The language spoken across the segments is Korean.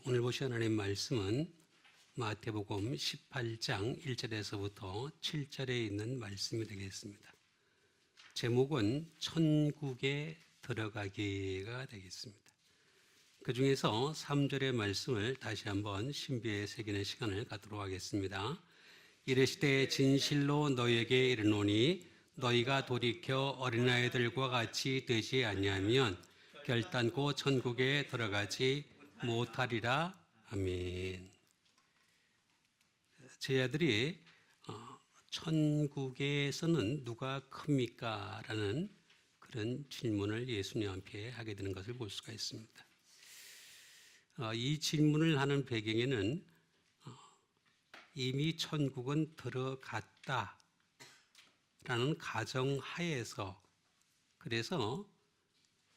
오늘 보실 하나님의 말씀은 마태복음 18장 1절에서부터 7절에 있는 말씀이 되겠습니다. 제목은 천국에 들어가기가 되겠습니다. 그 중에서 3절의 말씀을 다시 한번 신비에 새기는 시간을 갖도록 하겠습니다. 이르시되 진실로 너희에게 이르노니 너희가 돌이켜 어린아이들과 같이 되지 아니하면 결단코 천국에 들어가지 못하리라. 아멘. 제 아들이 천국에서는 누가 큽니까? 라는 그런 질문을 예수님 앞에 하게 되는 것을 볼 수가 있습니다. 이 질문을 하는 배경에는 이미 천국은 들어갔다라는 가정하에서, 그래서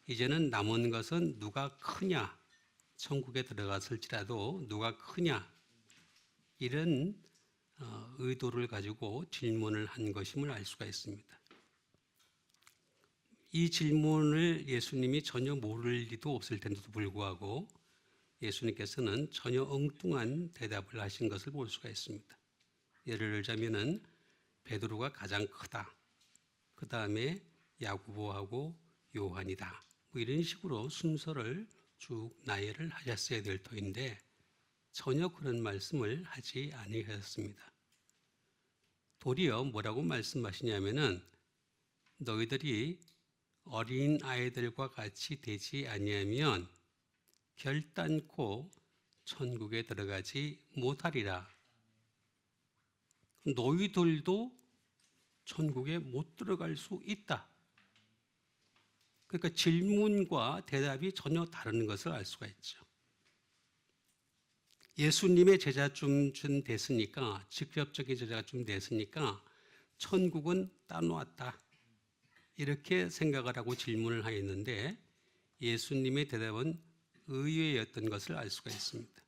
이제는 남은 것은 누가 크냐, 천국에 들어갔을지라도 누가 크냐, 이런 의도를 가지고 질문을 한 것임을 알 수가 있습니다. 이 질문을 예수님이 전혀 모를 리도 없을 텐데도 불구하고 예수님께서는 전혀 엉뚱한 대답을 하신 것을 볼 수가 있습니다. 예를 들자면은 베드로가 가장 크다, 그 다음에 야고보하고 요한이다, 뭐 이런 식으로 순서를 쭉 나열을 하셨어야 될 터인데 전혀 그런 말씀을 하지 아니하셨습니다. 도리어 뭐라고 말씀하시냐면은 너희들이 어린 아이들과 같이 되지 아니하면 결단코 천국에 들어가지 못하리라. 너희들도 천국에 못 들어갈 수 있다. 그러니까 질문과 대답이 전혀 다른 것을 알 수가 있죠. 예수님의 제자쯤 됐으니까, 직접적인 제자가 좀 됐으니까 천국은 따놓았다, 이렇게 생각을 하고 질문을 하였는데 예수님의 대답은 의외였던 것을 알 수가 있습니다.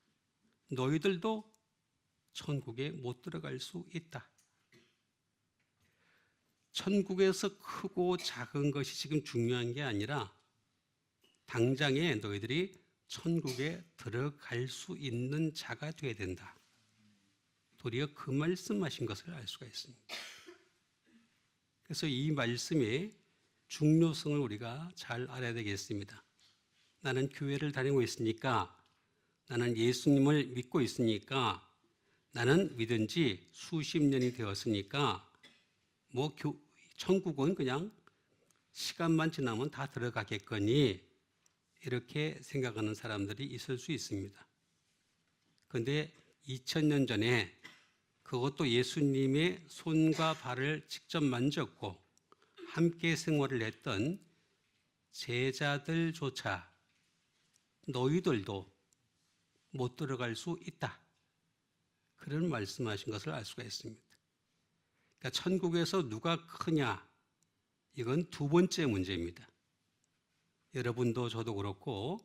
너희들도 천국에 못 들어갈 수 있다. 천국에서 크고 작은 것이 지금 중요한 게 아니라 당장에 너희들이 천국에 들어갈 수 있는 자가 되어야 된다. 도리어 그 말씀하신 것을 알 수가 있습니다. 그래서 이 말씀의 중요성을 우리가 잘 알아야 되겠습니다. 나는 교회를 다니고 있으니까, 나는 예수님을 믿고 있으니까, 나는 믿은 지 수십 년이 되었으니까 천국은 그냥 시간만 지나면 다 들어가겠거니, 이렇게 생각하는 사람들이 있을 수 있습니다. 그런데 2000년 전에 그것도 예수님의 손과 발을 직접 만졌고 함께 생활을 했던 제자들조차 너희들도 못 들어갈 수 있다, 그런 말씀하신 것을 알 수가 있습니다. 그러니까 천국에서 누가 크냐, 이건 두 번째 문제입니다. 여러분도 저도 그렇고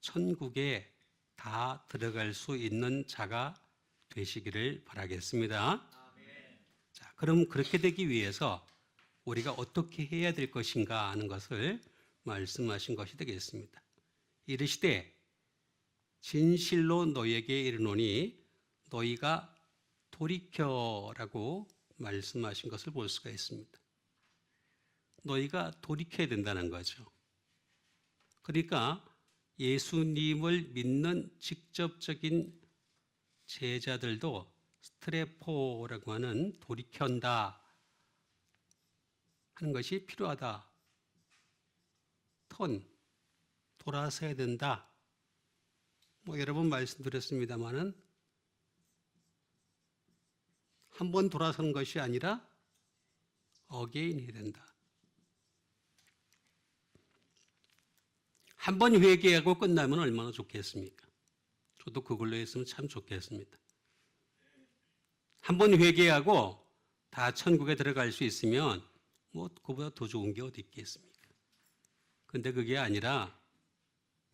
천국에 다 들어갈 수 있는 자가 되시기를 바라겠습니다. 자, 그럼 그렇게 되기 위해서 우리가 어떻게 해야 될 것인가 하는 것을 말씀하신 것이 되겠습니다. 이르시되 진실로 너희에게 이르노니 너희가 돌이켜라고 말씀하신 것을 볼 수가 있습니다. 너희가 돌이켜야 된다는 거죠. 그러니까 예수님을 믿는 직접적인 제자들도 스트레포라고 하는 돌이켜다 하는 것이 필요하다. 돌아서야 된다. 여러 번 말씀드렸습니다마는 한 번 돌아서는 것이 아니라 어게인 해야 된다. 한 번 회개하고 끝나면 얼마나 좋겠습니까? 저도 그걸로 했으면 참 좋겠습니다. 한 번 회개하고 다 천국에 들어갈 수 있으면 그보다 더 좋은 게 어디 있겠습니까? 그런데 그게 아니라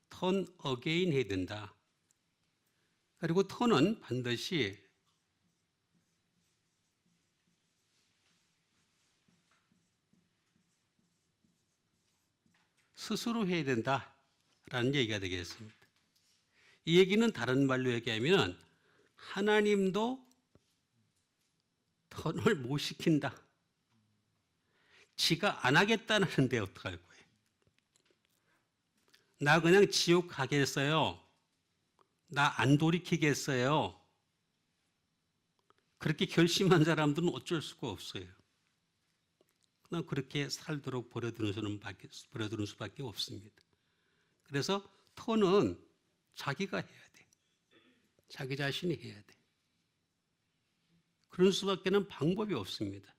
턴 어게인 해야 된다. 그리고 턴은 반드시 스스로 해야 된다라는 얘기가 되겠습니다. 이 얘기는 다른 말로 얘기하면 하나님도 턴을 못 시킨다. 지가 안 하겠다는데 어떡할 거예요? 나 그냥 지옥 가겠어요. 나 안 돌이키겠어요. 그렇게 결심한 사람들은 어쩔 수가 없어요. 그냥 그렇게 살도록 버려두는 수밖에 없습니다. 그래서 턴은 자기가 해야 돼. 자기 자신이 해야 돼. 그런 수밖에는 방법이 없습니다.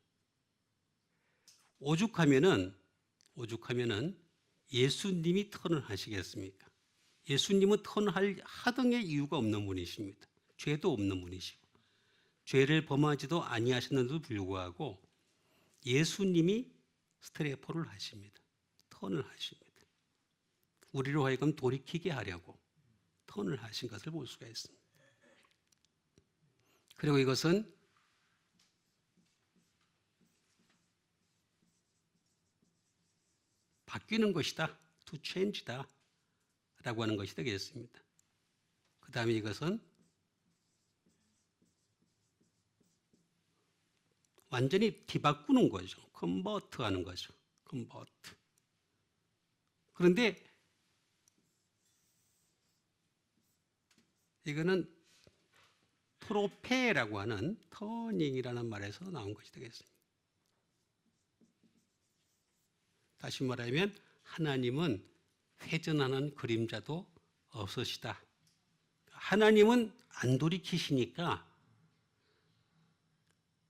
오죽하면은 예수님이 턴을 하시겠습니까? 예수님은 턴을 하등의 이유가 없는 분이십니다. 죄도 없는 분이시고 죄를 범하지도 아니하셨는데도 불구하고 예수님이 스트레포를 하십니다. 턴을 하십니다. 우리로 하여금 돌이키게 하려고 턴을 하신 것을 볼 수가 있습니다. 그리고 이것은 바뀌는 것이다. to change다. 라고 하는 것이 되겠습니다. 그 다음에 이것은 완전히 뒤바꾸는 거죠. 컨버트 하는 거죠. 컨버트. 그런데 이거는 프로페라고 하는 터닝이라는 말에서 나온 것이 되겠습니다. 다시 말하면 하나님은 회전하는 그림자도 없으시다. 하나님은 안 돌이키시니까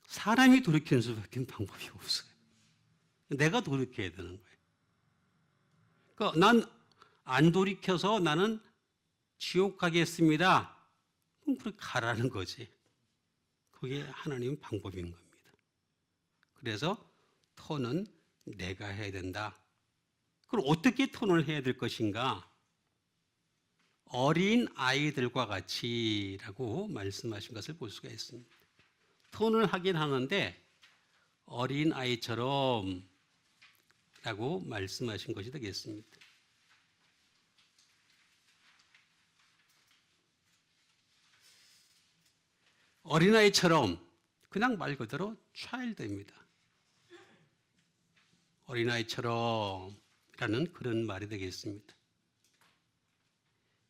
사람이 돌이키는 수밖에 방법이 없어요. 내가 돌이켜야 되는 거예요. 그러니까 난 안 돌이켜서 나는 지옥 가겠습니다. 그럼 그렇게 가라는 거지. 그게 하나님 방법인 겁니다. 그래서 턴은 내가 해야 된다. 그럼 어떻게 턴을 해야 될 것인가? 어린 아이들과 같이라고 말씀하신 것을 볼 수가 있습니다. 턴을 하긴 하는데 어린 아이처럼 라고 말씀하신 것이 되겠습니다. 어린아이처럼 그냥 말 그대로 child입니다. 어린아이처럼 라는 그런 말이 되겠습니다.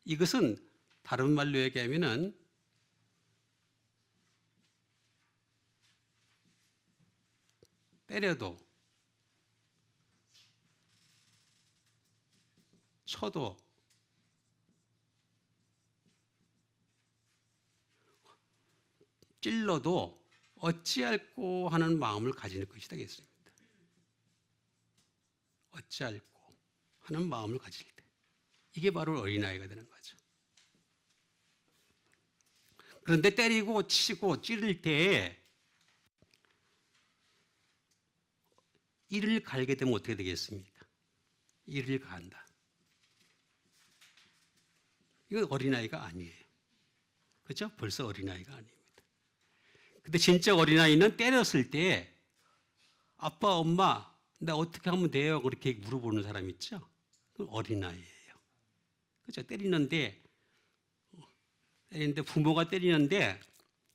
이것은 다른 말로 얘기하면은 때려도 쳐도 찔러도 어찌할꼬 하는 마음을 가지는 것이 되겠습니다. 어찌할꼬 하는 마음을 가질 때 이게 바로 어린아이가 되는 거죠. 그런데 때리고 치고 찌를 때 이를 갈게 되면 어떻게 되겠습니까? 이를 간다. 이건 어린아이가 아니에요. 그렇죠? 벌써 어린아이가 아닙니다. 근데 진짜 어린아이는 때렸을 때 아빠, 엄마, 나 어떻게 하면 돼요? 그렇게 물어보는 사람 있죠? 그건 어린아이예요. 그렇죠? 때리는데 부모가 때리는데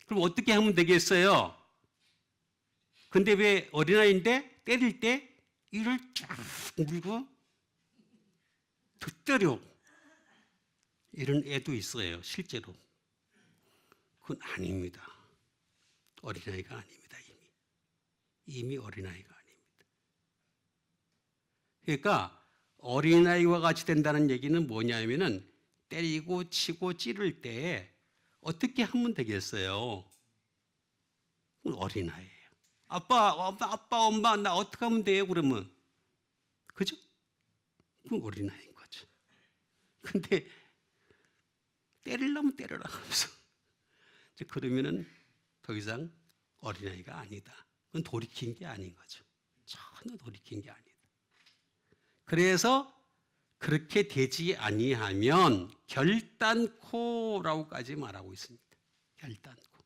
그럼 어떻게 하면 되겠어요? 근데 왜 어린아이인데 때릴 때 이를 쫙 물고 더 때려. 이런 애도 있어요. 실제로. 그건 아닙니다. 어린아이가 아닙니다. 이미 어린아이가 아닙니다. 그러니까 어린아이와 같이 된다는 얘기는 뭐냐면은 때리고 치고 찌를 때 어떻게 하면 되겠어요? 그건 어린아이예요. 아빠, 엄마, 나 어떻게 하면 돼요? 그러면 그죠? 그건 어린아이인 거죠. 근데 때리려면 때려라 하면서 그러면은 더 이상 어린아이가 아니다. 그건 돌이킨 게 아닌 거죠. 전혀 돌이킨 게 아니다. 그래서 그렇게 되지 아니하면 결단코라고까지 말하고 있습니다. 결단코.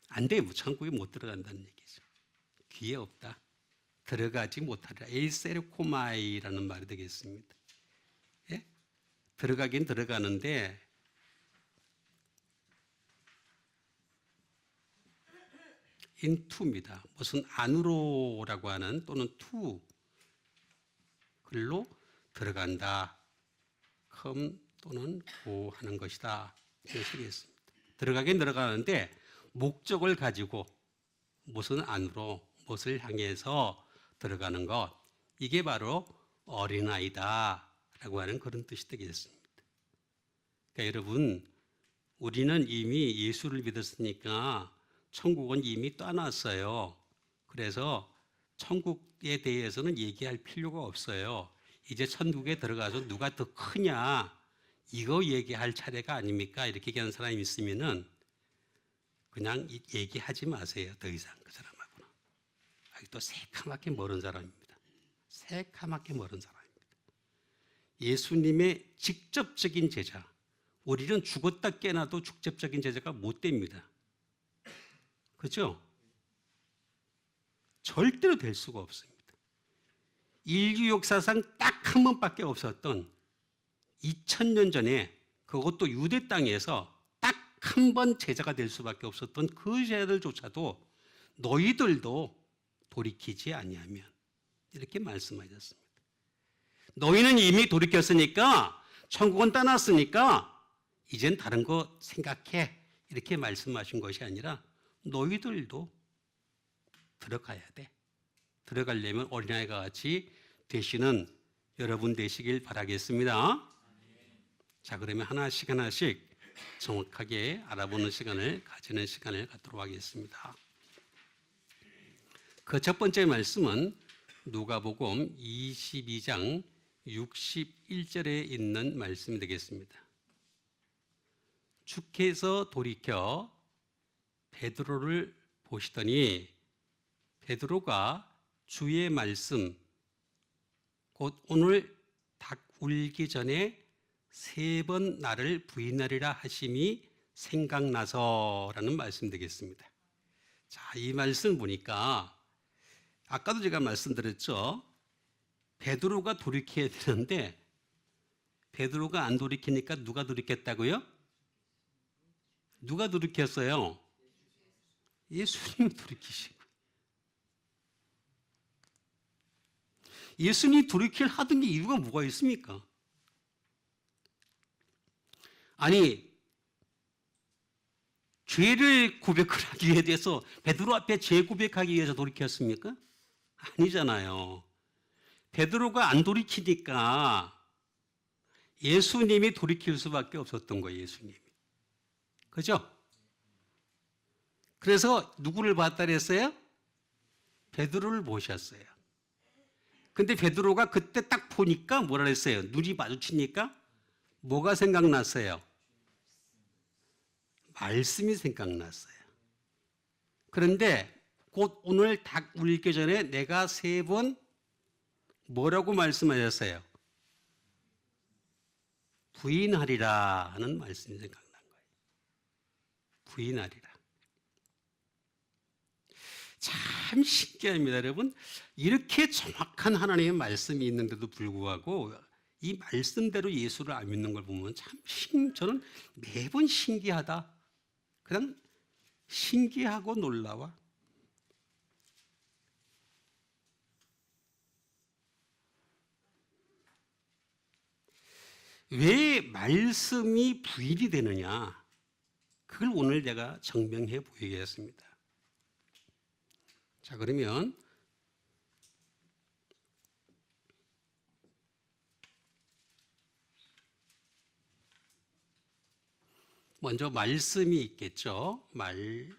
안 돼. 뭐 천국에 못 들어간다는 얘기죠. 기회 없다. 들어가지 못하리라. 에이세르코마이라는 말이 되겠습니다. 예? 들어가긴 들어가는데 into입니다. 무슨 안으로라고 하는 또는 to 글로 들어간다. come 또는 go 하는 것이다. 이런 식이 있습니다. 들어가긴 들어가는데 목적을 가지고 무슨 안으로 무엇을 향해서 들어가는 것, 이게 바로 어린아이다라고 하는 그런 뜻이 되겠습니다. 그러니까 여러분, 우리는 이미 예수를 믿었으니까 천국은 이미 떠났어요. 그래서 천국에 대해서는 얘기할 필요가 없어요. 이제 천국에 들어가서 누가 더 크냐, 이거 얘기할 차례가 아닙니까? 이렇게 얘기하는 사람이 있으면은 그냥 얘기하지 마세요. 더 이상 그 사람하고는. 아직도 새카맣게 멀은 사람입니다. 새카맣게 멀은 사람입니다. 예수님의 직접적인 제자. 우리는 죽었다 깨나도 직접적인 제자가 못 됩니다. 그렇죠? 절대로 될 수가 없습니다. 인류 역사상 딱 한 번밖에 없었던 2000년 전에 그것도 유대 땅에서 딱 한 번 제자가 될 수밖에 없었던 그 제자들조차도 너희들도 돌이키지 아니하면 이렇게 말씀하셨습니다. 너희는 이미 돌이켰으니까 천국은 떠났으니까 이젠 다른 거 생각해 이렇게 말씀하신 것이 아니라 너희들도 들어가야 돼. 들어가려면 어린아이가 같이 되시는 여러분 되시길 바라겠습니다. 자, 그러면 하나씩 하나씩 정확하게 알아보는 시간을 가지는 시간을 갖도록 하겠습니다. 그 첫 번째 말씀은 누가복음 22장 61절에 있는 말씀이 되겠습니다. 주께서 돌이켜 베드로를 보시더니 베드로가 주의 말씀 곧 오늘 닭 울기 전에 3번 나를 부인하리라 하심이 생각나서라는 말씀 되겠습니다. 자, 이 말씀 보니까 아까도 제가 말씀드렸죠. 베드로가 돌이켜야 되는데 베드로가 안 돌이키니까 누가 돌이켰다고요? 누가 돌이켰어요? 예수님이 돌이키시고. 예수님이 돌이킬 하던 게 이유가 뭐가 있습니까? 아니, 죄를 고백하기 위해서 베드로 앞에 죄 고백하기 위해서 돌이켰습니까? 아니잖아요. 베드로가 안 돌이키니까 예수님이 돌이킬 수밖에 없었던 거예요, 예수님이. 그죠? 그래서 누구를 봤다 그랬어요? 베드로를 모셨어요. 근데 베드로가 그때 딱 보니까 뭐라 그랬어요? 눈이 마주치니까 뭐가 생각났어요? 말씀이 생각났어요. 그런데 곧 오늘 닭 울기 전에 내가 3번 뭐라고 말씀하셨어요? 부인하리라 하는 말씀이 생각난 거예요. 부인하리라. 참 신기합니다, 여러분. 이렇게 정확한 하나님의 말씀이 있는데도 불구하고 이 말씀대로 예수를 안 믿는 걸 보면 참 저는 매번 신기하다. 그냥 신기하고 놀라워. 왜 말씀이 부인이 되느냐? 그걸 오늘 제가 증명해 보이겠습니다. 자, 그러면 먼저 말씀이 있겠죠. 말씀이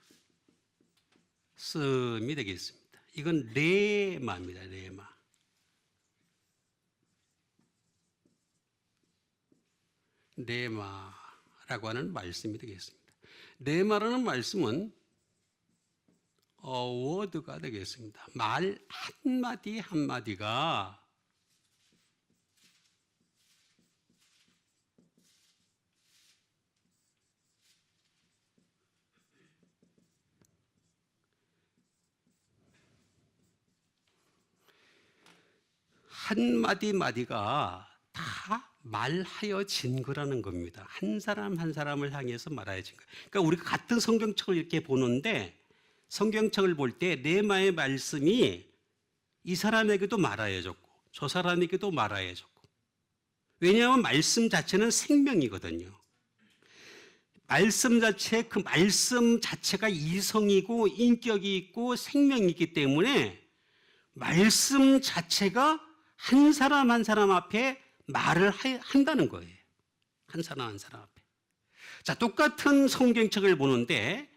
되겠습니다. 이건 레마입니다. 레마. 레마라고 하는 말씀이 되겠습니다. 레마라는 말씀은 워드가 되겠습니다. 말 한마디 한마디가 한마디 마디가 다 말하여진 거라는 겁니다. 한 사람 한 사람을 향해서 말하여진 거. 그러니까 우리가 같은 성경책을 이렇게 보는데 성경책을 볼 때 레마의 말씀이 이 사람에게도 말하여졌고 저 사람에게도 말하여졌고, 왜냐하면 말씀 자체는 생명이거든요. 말씀 자체, 그 말씀 자체가 이성이고 인격이 있고 생명이기 때문에 말씀 자체가 한 사람 한 사람 앞에 말을 한다는 거예요. 한 사람 한 사람 앞에. 자, 똑같은 성경책을 보는데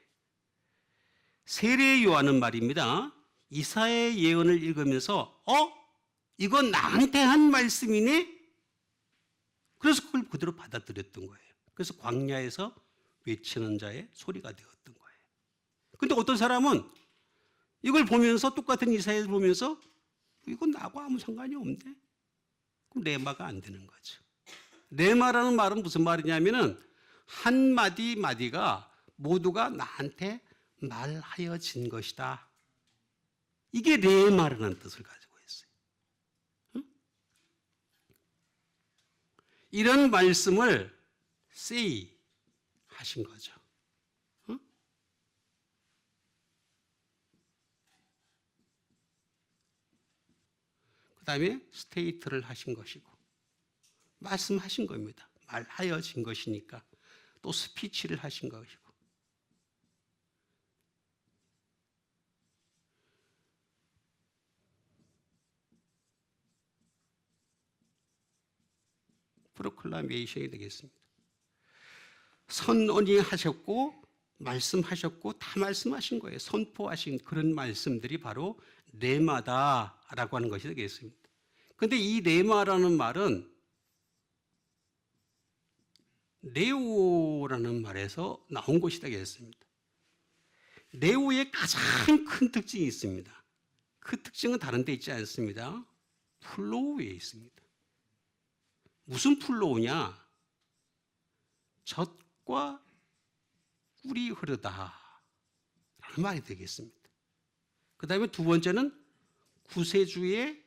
세례 요한은 말입니다. 이사야의 예언을 읽으면서 이건 나한테 한 말씀이네? 그래서 그걸 그대로 받아들였던 거예요. 그래서 광야에서 외치는 자의 소리가 되었던 거예요. 근데 어떤 사람은 이걸 보면서 똑같은 이사야를 보면서 이건 나하고 아무 상관이 없는데? 그럼 레마가 안 되는 거죠. 레마라는 말은 무슨 말이냐면은 한마디 마디가 모두가 나한테 말하여진 것이다. 이게 레마라는 뜻을 가지고 있어요. 응? 이런 말씀을 say 하신 거죠. 응? 그 다음에 state를 하신 것이고 말씀하신 겁니다. 말하여진 것이니까 또 스피치를 하신 것이고, 프로클라메이션이 되겠습니다. 선언이 하셨고 말씀하셨고 다 말씀하신 거예요. 선포하신 그런 말씀들이 바로 레마다라고 하는 것이 되겠습니다. 그런데 이 레마라는 말은 네오라는 말에서 나온 것이 되겠습니다. 네오의 가장 큰 특징이 있습니다. 그 특징은 다른 데 있지 않습니다. 플로우에 있습니다. 무슨 플로우냐? 젖과 꿀이 흐르다 라는 말이 되겠습니다. 그 다음에 두 번째는 구세주의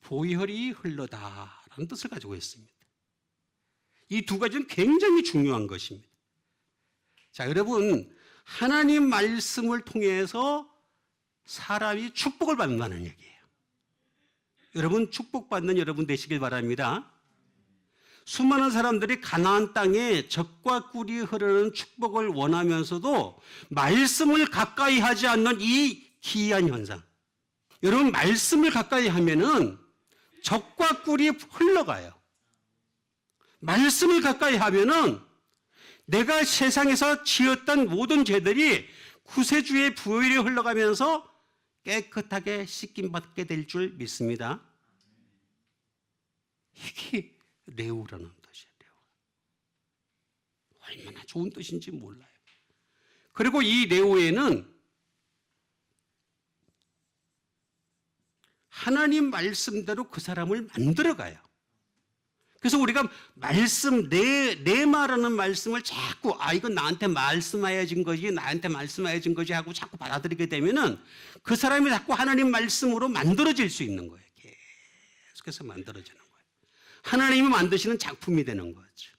보혈이 흘러다라는 뜻을 가지고 있습니다. 이 두 가지는 굉장히 중요한 것입니다. 자, 여러분, 하나님 말씀을 통해서 사람이 축복을 받는다는 얘기예요. 여러분, 축복받는 여러분 되시길 바랍니다. 수많은 사람들이 가나안 땅에 젖과 꿀이 흐르는 축복을 원하면서도 말씀을 가까이 하지 않는 이 기이한 현상. 여러분, 말씀을 가까이 하면은 젖과 꿀이 흘러가요. 말씀을 가까이 하면은 내가 세상에서 지었던 모든 죄들이 구세주의 보혈이 흘러가면서 깨끗하게 씻김받게 될 줄 믿습니다. 이게 레오라는 뜻이에요. 레오. 얼마나 좋은 뜻인지 몰라요. 그리고 이 레오에는 하나님 말씀대로 그 사람을 만들어가요. 그래서 우리가 말씀, 내 말하는 말씀을 자꾸, 이건 나한테 말씀하여진 거지, 나한테 말씀하여진 거지 하고 자꾸 받아들이게 되면은 그 사람이 자꾸 하나님 말씀으로 만들어질 수 있는 거예요. 계속해서 만들어지는 거예요. 하나님이 만드시는 작품이 되는 거죠.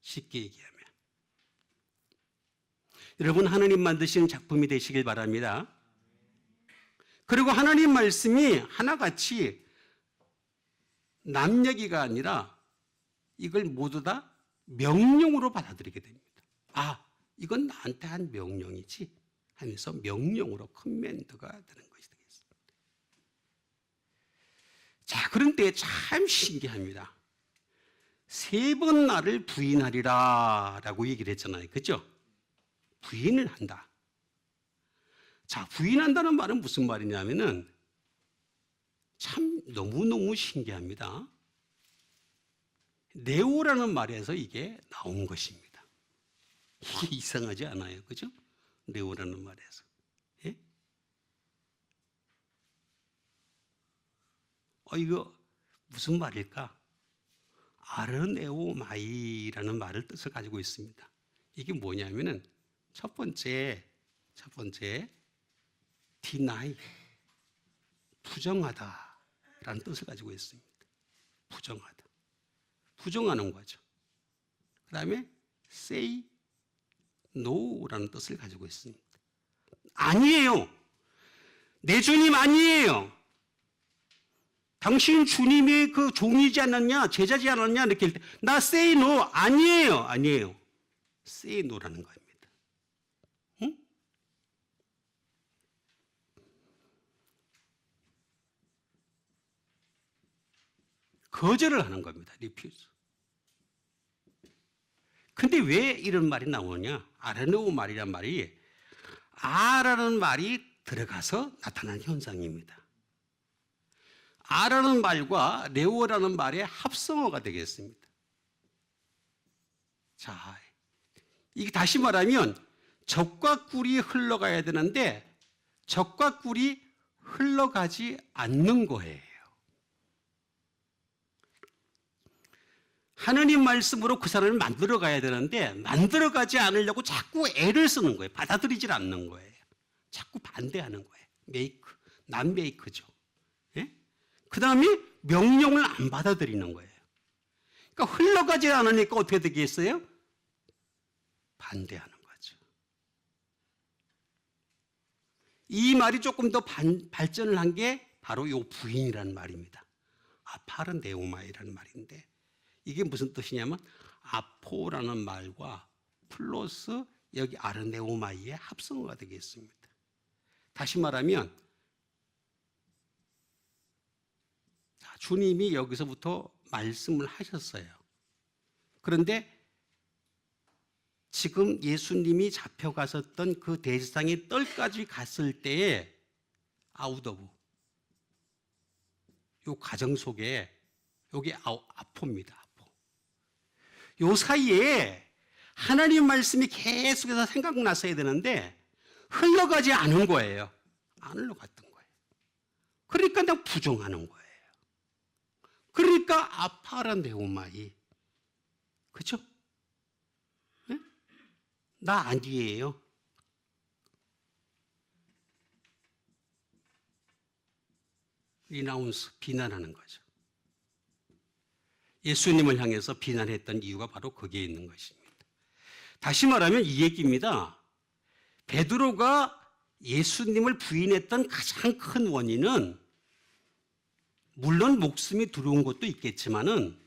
쉽게 얘기하면. 여러분, 하나님 만드시는 작품이 되시길 바랍니다. 그리고 하나님 말씀이 하나같이 남 얘기가 아니라 이걸 모두 다 명령으로 받아들이게 됩니다. 이건 나한테 한 명령이지 하면서 명령으로 커맨드가 되는 것이 되겠습니다. 자, 그런데 참 신기합니다. 3번 나를 부인하리라 라고 얘기를 했잖아요. 그죠? 부인을 한다. 자, 부인한다는 말은 무슨 말이냐면은 참 너무너무 신기합니다. 네오라는 말에서 이게 나온 것입니다. 이게 이상하지 않아요. 그죠? 네오라는 말에서. 예? 이거 무슨 말일까? 아르네오마이라는 말을 뜻을 가지고 있습니다. 이게 뭐냐면은 첫 번째 deny, 부정하다라는 뜻을 가지고 있습니다. 부정하다. 부정하는 거죠. 그 다음에 say no라는 뜻을 가지고 있습니다. 아니에요. 내 주님 아니에요. 당신 주님의 그 종이지 않았냐, 제자지 않았냐 이렇게 할 때 나 say no 아니에요. 아니에요. say no라는 겁니다. 응? 거절을 하는 겁니다. refuse. 근데 왜 이런 말이 나오냐? 아라네오 말이란 말이 아라는 말이 들어가서 나타난 현상입니다. 아라는 말과 네오라는 말의 합성어가 되겠습니다. 자, 이게 다시 말하면 젖과 꿀이 흘러가야 되는데 젖과 꿀이 흘러가지 않는 거예요. 하나님 말씀으로 그 사람을 만들어 가야 되는데 만들어 가지 않으려고 자꾸 애를 쓰는 거예요. 받아들이질 않는 거예요. 자꾸 반대하는 거예요. 메이크, 난 메이크죠. 예? 그 다음에 명령을 안 받아들이는 거예요. 그러니까 흘러가지 않으니까 어떻게 되겠어요? 반대하는 거죠. 이 말이 조금 더 발전을 한 게 바로 요 부인이라는 말입니다. 아파르네오마이라는 말인데 이게 무슨 뜻이냐면 아포라는 말과 플러스 여기 아르네오마이의 합성어가 되겠습니다. 다시 말하면 주님이 여기서부터 말씀을 하셨어요. 그런데 지금 예수님이 잡혀갔었던 그 대지상의 뜰까지 갔을 때에 아웃 오브 요 과정 속에 여기 아포입니다. 아포. 요 사이에 하나님 말씀이 계속해서 생각났어야 되는데 흘러가지 않은 거예요. 안 흘러갔던 거예요. 그러니까 나 부정하는 거예요. 그러니까 아파라네오마이. 그죠? 네? 나 아니에요. 리나운스, 비난하는 거죠. 예수님을 향해서 비난했던 이유가 바로 거기에 있는 것입니다. 다시 말하면 이 얘기입니다. 베드로가 예수님을 부인했던 가장 큰 원인은 물론 목숨이 두려운 것도 있겠지만은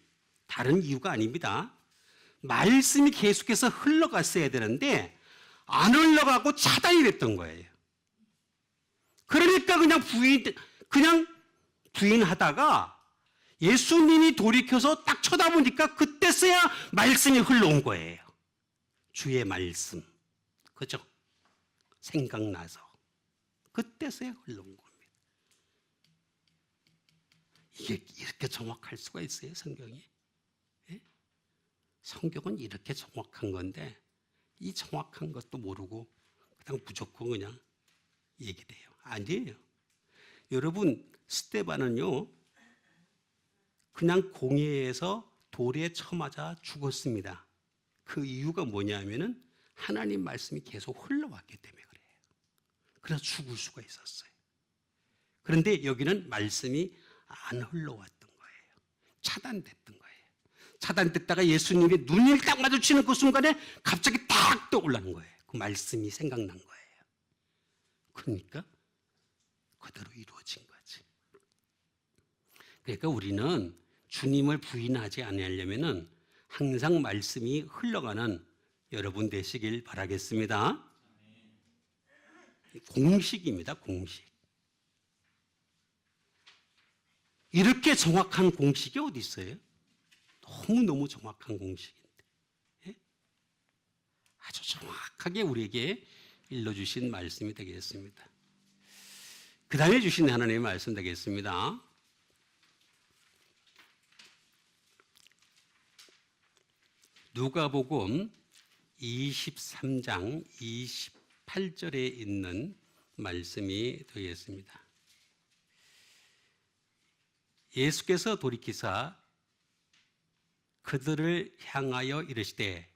다른 이유가 아닙니다. 말씀이 계속해서 흘러갔어야 되는데 안 흘러가고 차단이 됐던 거예요. 그러니까 그냥 부인하다가 예수님이 돌이켜서 딱 쳐다보니까 그때서야 말씀이 흘러온 거예요. 주의 말씀. 그죠? 생각나서. 그때서야 흘러온 겁니다. 이게 이렇게 정확할 수가 있어요, 성경이? 예? 성경은 이렇게 정확한 건데 이 정확한 것도 모르고 그냥 무조건 그냥 얘기를 해요. 아니에요. 여러분, 스데반은요 그냥 공회에서 돌에 쳐맞아 죽었습니다. 그 이유가 뭐냐면은 하나님 말씀이 계속 흘러왔기 때문에 그래요. 그래서 죽을 수가 있었어요. 그런데 여기는 말씀이 안 흘러왔던 거예요. 차단됐던 거예요. 차단됐다가 예수님이 눈을 딱 마주치는 그 순간에 갑자기 딱 떠올라는 거예요. 그 말씀이 생각난 거예요. 그러니까 그대로 이루어진 거지. 그러니까 우리는 주님을 부인하지 않으려면은 항상 말씀이 흘러가는 여러분 되시길 바라겠습니다. 공식입니다, 공식. 이렇게 정확한 공식이 어디 있어요? 너무너무 정확한 공식인데. 예? 아주 정확하게 우리에게 일러주신 말씀이 되겠습니다. 그 다음에 주신 하나님의 말씀 되겠습니다. 누가복음 23장 28절에 있는 말씀이 되겠습니다. 예수께서 돌이키사 그들을 향하여 이르시되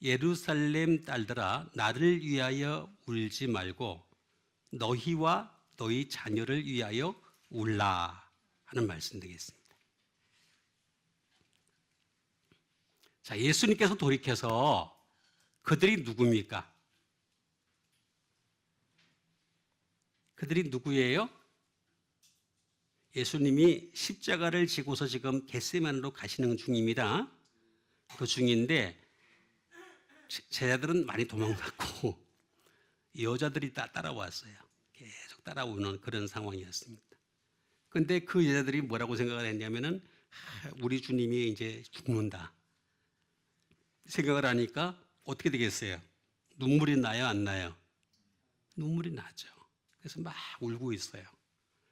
예루살렘 딸들아 나를 위하여 울지 말고 너희와 너희 자녀를 위하여 울라 하는 말씀 되겠습니다. 자, 예수님께서 돌이켜서 그들이 누굽니까? 그들이 누구예요? 예수님이 십자가를 지고서 지금 겟세마네로 가시는 중입니다. 그 중인데 제자들은 많이 도망갔고 여자들이 따라왔어요. 계속 따라오는 그런 상황이었습니다. 그런데 그 여자들이 뭐라고 생각을 했냐면은 우리 주님이 이제 죽는다 생각을 하니까 어떻게 되겠어요? 눈물이 나요, 안 나요? 눈물이 나죠. 그래서 막 울고 있어요.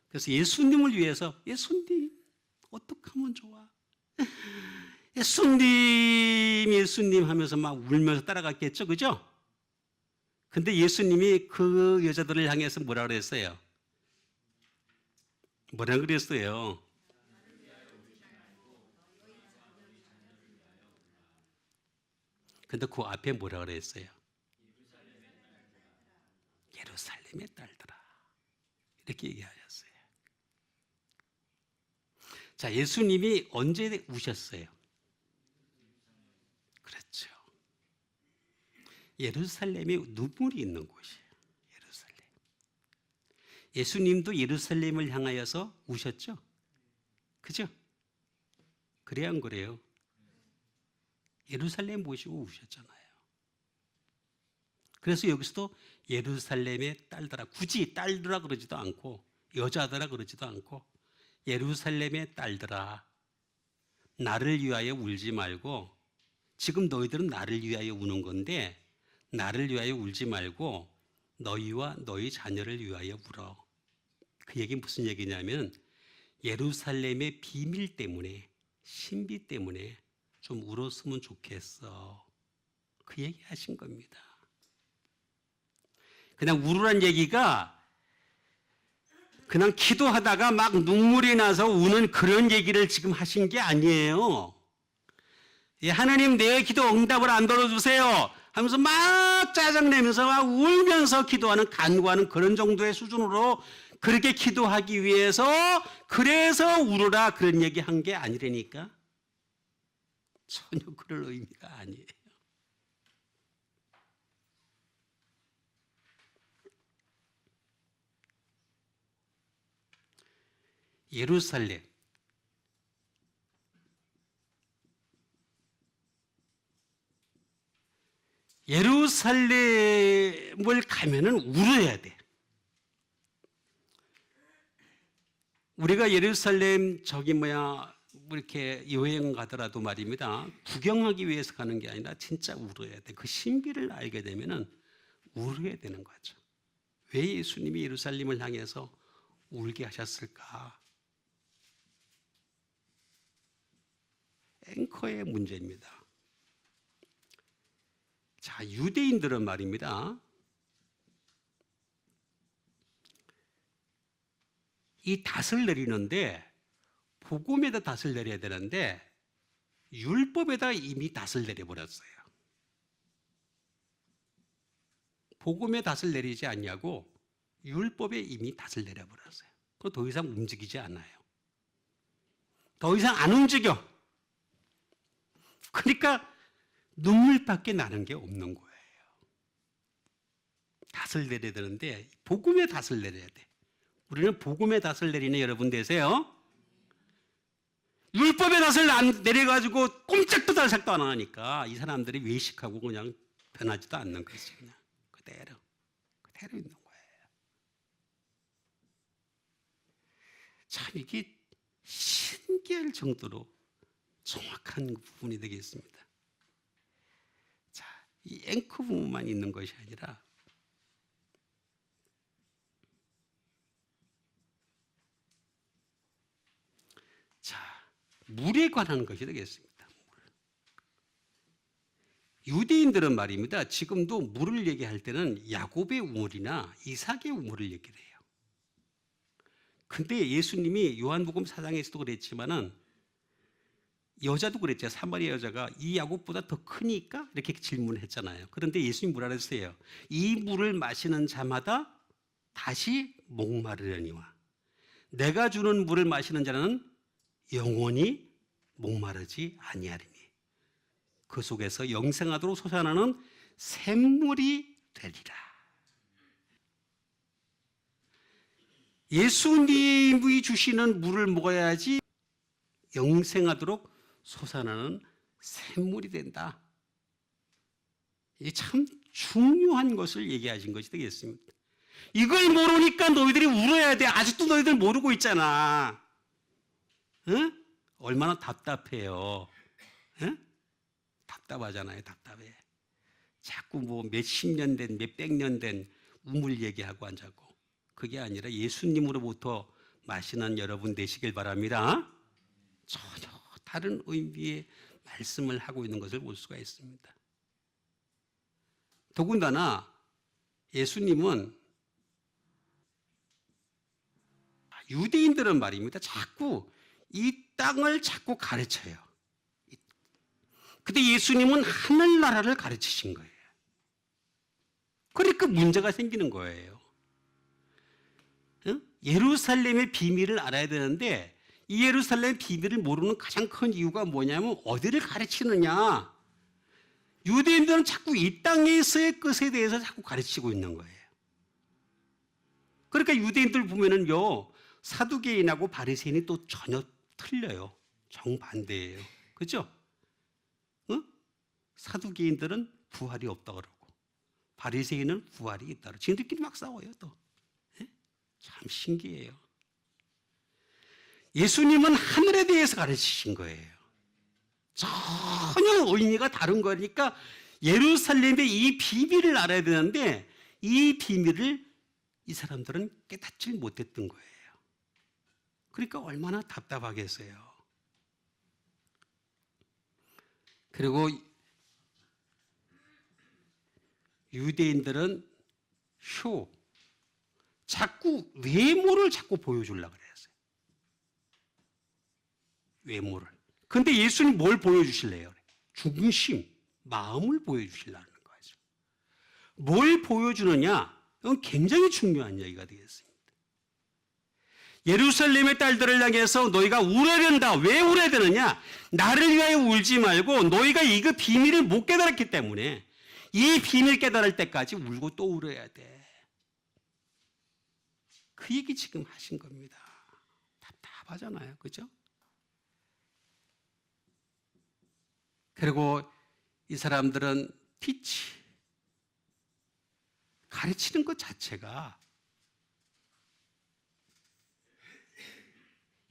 그래서 예수님을 위해서 예수님 어떻게 하면 좋아? 예수님 하면서 막 울면서 따라갔겠죠, 그죠? 근데 예수님이 그 여자들을 향해서 뭐라 그랬어요? 뭐라 그랬어요? 근데 그 앞에 뭐라 그랬어요? 예루살렘의 딸들아. 이렇게 얘기하셨어요. 자, 예수님이 언제 우셨어요? 그렇죠. 예루살렘에 눈물이 있는 곳이에요. 예루살렘. 예수님도 예루살렘을 향하여서 우셨죠? 그죠? 그래야 안 그래요? 예루살렘 보시고 우셨잖아요. 그래서 여기서도 예루살렘의 딸들아, 굳이 딸들아 그러지도 않고 여자들아 그러지도 않고 예루살렘의 딸들아, 나를 위하여 울지 말고, 지금 너희들은 나를 위하여 우는 건데 나를 위하여 울지 말고 너희와 너희 자녀를 위하여 울어. 그 얘기는 무슨 얘기냐면 예루살렘의 비밀 때문에, 신비 때문에 좀 울었으면 좋겠어. 그 얘기 하신 겁니다. 그냥 울으란 얘기가 그냥 기도하다가 막 눈물이 나서 우는 그런 얘기를 지금 하신 게 아니에요. 예, 하나님 내 기도 응답을 안 들어주세요 하면서 막 짜증내면서 막 울면서 기도하는, 간구하는 그런 정도의 수준으로 그렇게 기도하기 위해서 그래서 울으라 그런 얘기 한 게 아니라니까. 전혀 그럴 의미가 아니에요. 예루살렘. 예루살렘을 가면은 울어야 돼. 우리가 예루살렘 이렇게 여행 가더라도 말입니다. 구경하기 위해서 가는 게 아니라 진짜 울어야 돼. 그 신비를 알게 되면은 울어야 되는 거죠. 왜 예수님이 예루살렘을 향해서 울게 하셨을까? 앵커의 문제입니다. 자, 유대인들은 말입니다. 이 닷을 내리는데 복음에다 닷을 내려야 되는데 율법에다 이미 닷을 내려버렸어요. 복음에 닷을 내리지 않냐고 율법에 이미 닷을 내려버렸어요. 그럼 더 이상 움직이지 않아요. 더 이상 안 움직여. 그러니까 눈물밖에 나는 게 없는 거예요. 닷을 내려야 되는데 복음에 닷을 내려야 돼. 우리는 복음에 닷을 내리는 여러분 되세요. 율법에 닷을 내려가지고 꼼짝도 달싹도 안 하니까 이 사람들이 외식하고 그냥 변하지도 않는 것이 그냥 그대로 있는 거예요. 참 이게 신기할 정도로 정확한 부분이 되겠습니다. 자, 이 앵커 부분만 있는 것이 아니라 자, 물에 관한 것이 되겠습니다. 유대인들은 말입니다. 지금도 물을 얘기할 때는 야곱의 우물이나 이삭의 우물을 얘기를 해요. 근데 예수님이 요한복음 4장에서도 그랬지만은 여자도 그랬죠. 사마리아 여자가 이 야곱보다 더 크니까 이렇게 질문을 했잖아요. 그런데 예수님이 뭐라 그랬어요? 이 물을 마시는 자마다 다시 목마르려니와 내가 주는 물을 마시는 자는 영원히 목마르지 아니하리니. 그 속에서 영생하도록 솟아나는 샘물이 되리라. 예수님이 주시는 물을 먹어야지 영생하도록 솟아나는 샘물이 된다. 이게 참 중요한 것을 얘기하신 것이 되겠습니다. 이걸 모르니까 너희들이 울어야 돼. 아직도 너희들 모르고 있잖아. 응? 얼마나 답답해요. 응? 답답하잖아요. 답답해. 자꾸 뭐 몇십 년 된, 몇백 년 된 우물 얘기하고 앉았고. 그게 아니라 예수님으로부터 마시는 여러분 되시길 바랍니다. 전혀 다른 의미의 말씀을 하고 있는 것을 볼 수가 있습니다. 더군다나 예수님은 유대인들은 말입니다. 자꾸 이 땅을 자꾸 가르쳐요. 근데 예수님은 하늘나라를 가르치신 거예요. 그러니까 문제가 생기는 거예요. 예루살렘의 비밀을 알아야 되는데 이 예루살렘의 비밀을 모르는 가장 큰 이유가 뭐냐면 어디를 가르치느냐. 유대인들은 자꾸 이 땅에서의 것에 대해서 자꾸 가르치고 있는 거예요. 그러니까 유대인들 보면은요, 사두개인하고 바리새인이 또 전혀 틀려요. 정반대예요. 그죠? 응? 사두개인들은 부활이 없다고 그러고 바리새인은 부활이 있다고 그러고 지금들끼리 막 싸워요 또. 참 신기해요. 예수님은 하늘에 대해서 가르치신 거예요. 전혀 의미가 다른 거니까 예루살렘의 이 비밀을 알아야 되는데 이 비밀을 이 사람들은 깨닫지 못했던 거예요. 그러니까 얼마나 답답하겠어요. 그리고 유대인들은 자꾸 외모를 자꾸 보여주려고 그랬어요. 외모를. 근데 예수님 뭘 보여주실래요? 중심, 마음을 보여주시려는 거죠. 뭘 보여주느냐? 이건 굉장히 중요한 얘기가 되겠습니다. 예루살렘의 딸들을 향해서 너희가 울어야 된다. 왜 울어야 되느냐? 나를 위하여 울지 말고 너희가 이 그 비밀을 못 깨달았기 때문에 이 비밀 깨달을 때까지 울고 또 울어야 돼. 그 얘기 지금 하신 겁니다. 답답하잖아요. 그죠? 그리고 이 사람들은 가르치는 것 자체가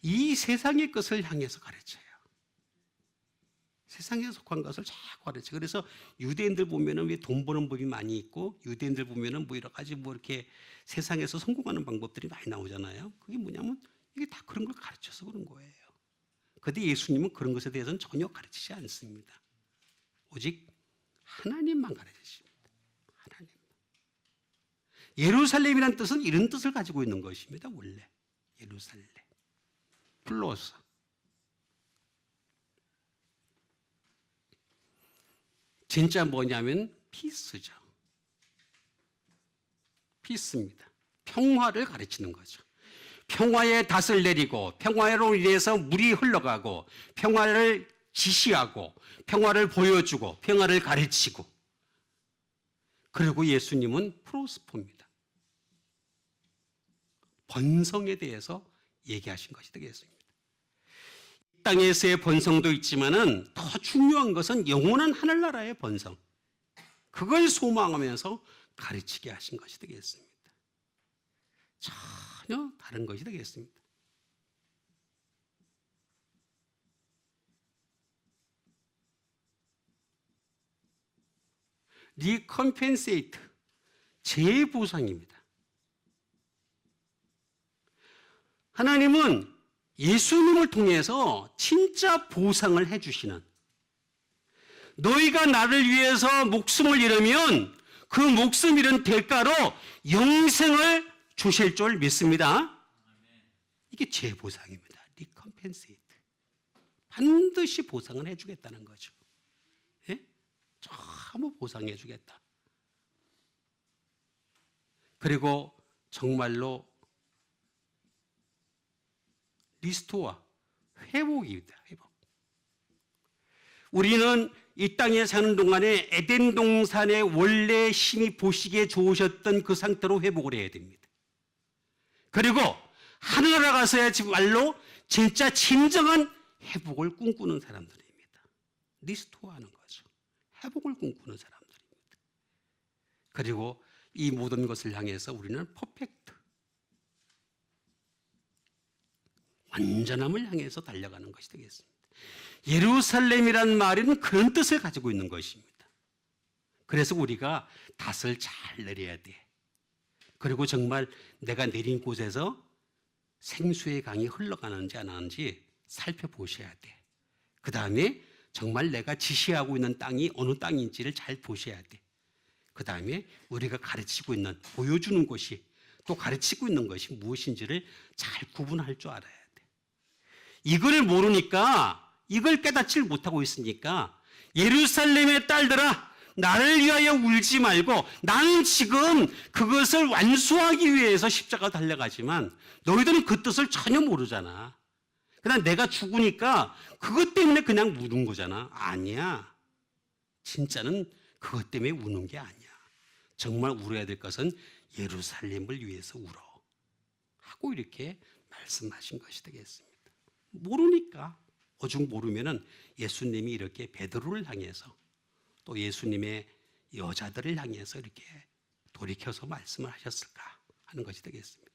이 세상의 것을 향해서 가르쳐요. 세상에 속한 것을 자꾸 가르쳐요. 그래서 유대인들 보면은 왜 돈 버는 법이 많이 있고 유대인들 보면은 뭐 여러 가지 뭐 이렇게 세상에서 성공하는 방법들이 많이 나오잖아요. 그게 뭐냐면 이게 다 그런 걸 가르쳐서 그런 거예요. 그런데 예수님은 그런 것에 대해서는 전혀 가르치지 않습니다. 오직 하나님만 가르치십니다. 하나님. 예루살렘이라는 뜻은 이런 뜻을 가지고 있는 것입니다. 원래 예루살렘 플러스 진짜 뭐냐면 피스죠. 피스입니다. 평화를 가르치는 거죠. 평화의 닷을 내리고 평화로 인해서 물이 흘러가고 평화를 지시하고 평화를 보여주고 평화를 가르치고 그리고 예수님은 프로스퍼입니다. 번성에 대해서 얘기하신 것이 되겠습니다. 이 땅에서의 번성도 있지만은 더 중요한 것은 영원한 하늘나라의 번성. 그걸 소망하면서 가르치게 하신 것이 되겠습니다. 전혀 다른 것이 되겠습니다. 리컴펜세이트, 재보상입니다. 하나님은 예수님을 통해서 진짜 보상을 해주시는, 너희가 나를 위해서 목숨을 잃으면 그 목숨 잃은 대가로 영생을 주실 줄 믿습니다. 이게 재보상입니다. 리컴펜세이트. 반드시 보상을 해주겠다는 거죠. 예? 전부 보상해 주겠다. 그리고 정말로 리스토어, 회복입니다. 회복. 우리는 이 땅에 사는 동안에 에덴 동산의 원래 힘이 보시기에 좋으셨던 그 상태로 회복을 해야 됩니다. 그리고 하늘나라 가서야말로 진짜 진정한 회복을 꿈꾸는 사람들입니다. 리스토어하는 거죠. 회복을 꿈꾸는 사람들입니다. 그리고 이 모든 것을 향해서 우리는 퍼펙트, 완전함을 향해서 달려가는 것이 되겠습니다. 예루살렘이란 말은 그런 뜻을 가지고 있는 것입니다. 그래서 우리가 닷을 잘 내려야 돼. 그리고 정말 내가 내린 곳에서 생수의 강이 흘러가는지 안 하는지 살펴보셔야 돼. 그 다음에 정말 내가 지시하고 있는 땅이 어느 땅인지를 잘 보셔야 돼. 그 다음에 우리가 가르치고 있는, 보여주는 것이, 또 가르치고 있는 것이 무엇인지를 잘 구분할 줄 알아야 돼. 이걸 모르니까, 이걸 깨닫지 못하고 있으니까 예루살렘의 딸들아, 나를 위하여 울지 말고, 나는 지금 그것을 완수하기 위해서 십자가 달려가지만 너희들은 그 뜻을 전혀 모르잖아. 그냥 내가 죽으니까 그것 때문에 그냥 우는 거잖아. 아니야. 진짜는 그것 때문에 우는 게 아니야. 정말 울어야 될 것은 예루살렘을 위해서 울어 하고 이렇게 말씀하신 것이 되겠습니다. 모르니까, 오죽 모르면은 예수님이 이렇게 베드로를 향해서 또 예수님의 여자들을 향해서 이렇게 돌이켜서 말씀을 하셨을까 하는 것이 되겠습니다.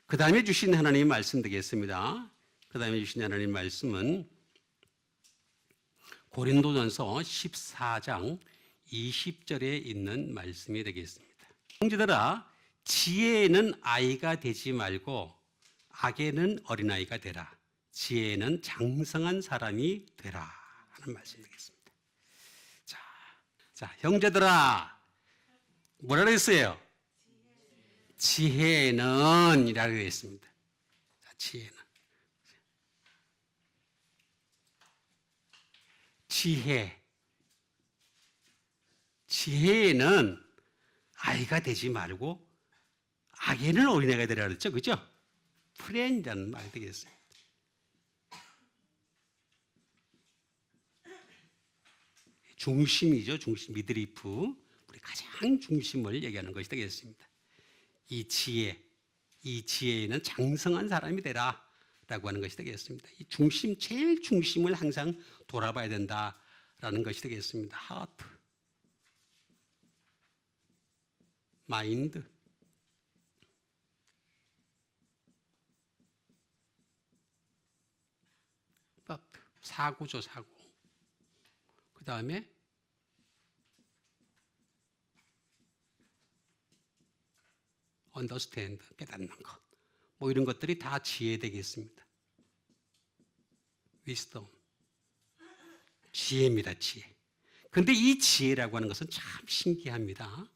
그 다음에 주신 하나님의 말씀 되겠습니다. 그 다음에 주신 하나님의 말씀은 고린도전서 14장 20절에 있는 말씀이 되겠습니다. 형제들아, 지혜에는 아이가 되지 말고 악에는 어린아이가 되라. 지혜에는 장성한 사람이 되라 하는 말씀 되겠습니다. 자, 형제들아, 뭐라 그랬어요? 지혜는 이라고 했습니다. 자, 지혜는 아이가 되지 말고 악에는 어린애가 되라 그랬죠, 그죠? 프렌이라는 말이 되겠어요. 중심이죠, 중심, 미드리프. 우리 가장 중심을 얘기하는 것이 되겠습니다. 이 지혜에는 장성한 사람이 되라 라고 하는 것이 되겠습니다. 이 중심, 제일 중심을 항상 돌아봐야 된다라는 것이 되겠습니다. 하트, 마인드, 사고죠, 사고. 그 다음에 understand, 깨닫는 것. 뭐 이런 것들이 다 지혜 되겠습니다. wisdom, 지혜입니다, 지혜. 그런데 이 지혜라고 하는 것은 참 신기합니다.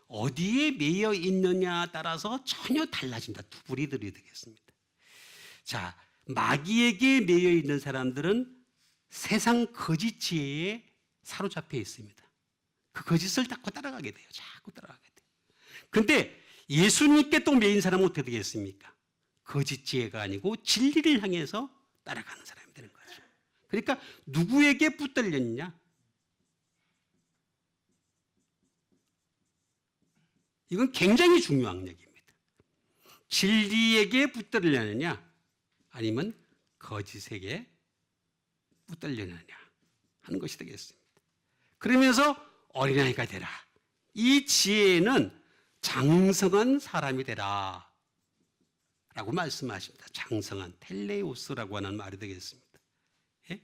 어디에 매여 있느냐에 따라서 전혀 달라진다. 두 부리들이 되겠습니다. 자, 마귀에게 매여 있는 사람들은 세상 거짓 지혜에 사로잡혀 있습니다. 그 거짓을 자꾸 따라가게 돼요. 자꾸 따라가게 돼요. 그런데 예수님께 또 매인 사람은 어떻게 되겠습니까? 거짓 지혜가 아니고 진리를 향해서 따라가는 사람이 되는 거죠. 그러니까 누구에게 붙들렸느냐? 이건 굉장히 중요한 얘기입니다. 진리에게 붙들려느냐 아니면 거짓에게 붙들려느냐 하는 것이 되겠습니다. 그러면서 어린아이가 되라. 이 지혜는 장성한 사람이 되라 라고 말씀하십니다. 장성한, 텔레오스라고 하는 말이 되겠습니다. 예?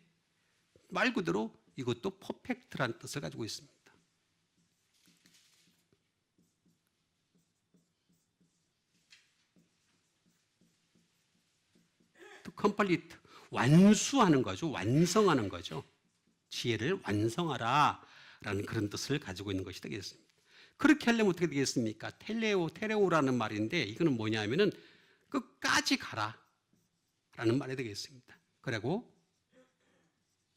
말 그대로 이것도 퍼펙트라는 뜻을 가지고 있습니다. 컴플리트, 완수하는 거죠. 완성하는 거죠. 지혜를 완성하라 라는 그런 뜻을 가지고 있는 것이 되겠습니다. 그렇게 하려면 어떻게 되겠습니까? 테레오라는 말인데 이거는 뭐냐면은 끝까지 가라 라는 말이 되겠습니다. 그리고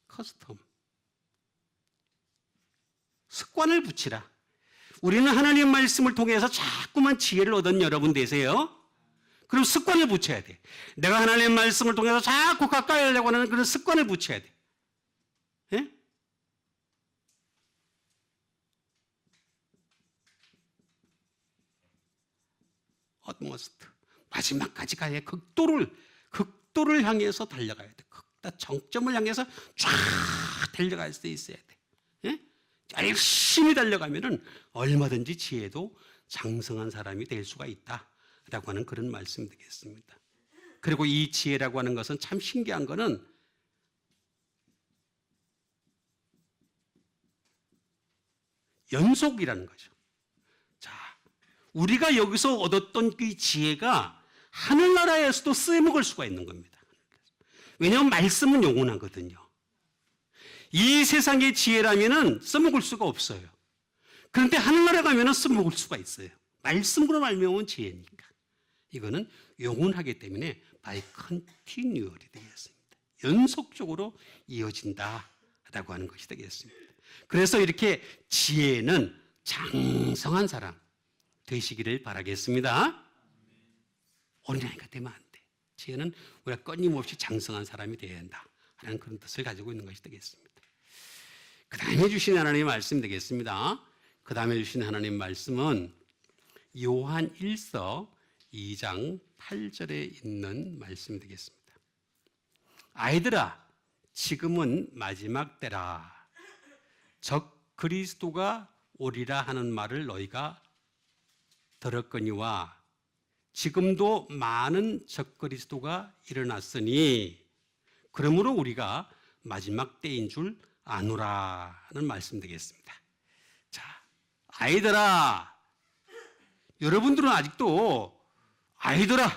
커스텀, 습관을 붙이라. 우리는 하나님 말씀을 통해서 자꾸만 지혜를 얻은 여러분 되세요. 그럼 습관을 붙여야 돼. 내가 하나님의 말씀을 통해서 자꾸 가까이 하려고 하는 그런 습관을 붙여야 돼. 예? 어드모스트. 마지막까지 가야 극도를 향해서 달려가야 돼. 정점을 향해서 쫙 달려갈 수 있어야 돼. 예? 열심히 달려가면은 얼마든지 지혜도 장성한 사람이 될 수가 있다라고 하는 그런 말씀 되겠습니다. 그리고 이 지혜라고 하는 것은 참 신기한 거는 연속이라는 거죠. 자, 우리가 여기서 얻었던 그 지혜가 하늘나라에서도 쓰여먹을 수가 있는 겁니다. 왜냐하면 말씀은 영원하거든요. 이 세상의 지혜라면은 써먹을 수가 없어요. 그런데 하늘나라 가면은 써먹을 수가 있어요. 말씀으로 말미암은 지혜니까. 이거는 영원하기 때문에 by continually 되겠습니다. 연속적으로 이어진다라고 하는 것이 되겠습니다. 그래서 이렇게 지혜는 장성한 사람 되시기를 바라겠습니다. 어린아이가 되면 안 돼. 지혜는 우리가 끊임없이 장성한 사람이 되어야 한다 하는 그런 뜻을 가지고 있는 것이 되겠습니다. 그 다음에 주신 하나님의 말씀 되겠습니다. 그 다음에 주신 하나님의 말씀은 요한 1서 2장 8절에 있는 말씀 되겠습니다. 아이들아, 지금은 마지막 때라. 적 그리스도가 오리라 하는 말을 너희가 들었거니와 지금도 많은 적그리스도가 일어났으니 그러므로 우리가 마지막 때인 줄 아노라는 말씀 되겠습니다. 자, 아이들아, 여러분들은 아직도 아이들아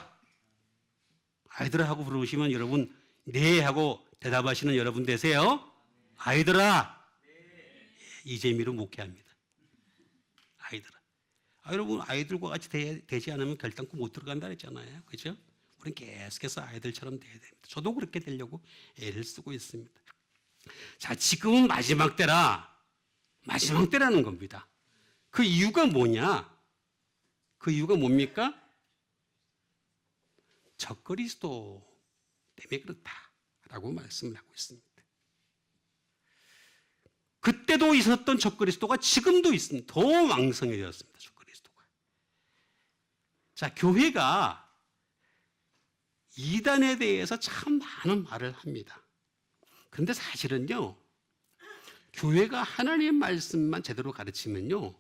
하고 부르시면 여러분 네 하고 대답하시는 여러분 되세요. 아이들아, 이 재미로 목회합니다. 아이들아. 여러분 아이들과 같이 되지 않으면 결단코 못 들어간다 그랬잖아요. 그죠? 우리는 계속해서 아이들처럼 돼야 됩니다. 저도 그렇게 되려고 애를 쓰고 있습니다. 자, 지금은 마지막 때라. 마지막 때라는 겁니다. 그 이유가 뭐냐? 그 이유가 뭡니까? 적그리스도 때문에 그렇다라고 말씀을 하고 있습니다. 그때도 있었던 적그리스도가 지금도 있습니다. 더 왕성해졌습니다. 적그리스도가. 자, 교회가 이단에 대해서 참 많은 말을 합니다. 그런데 사실은요, 교회가 하나님의 말씀만 제대로 가르치면요,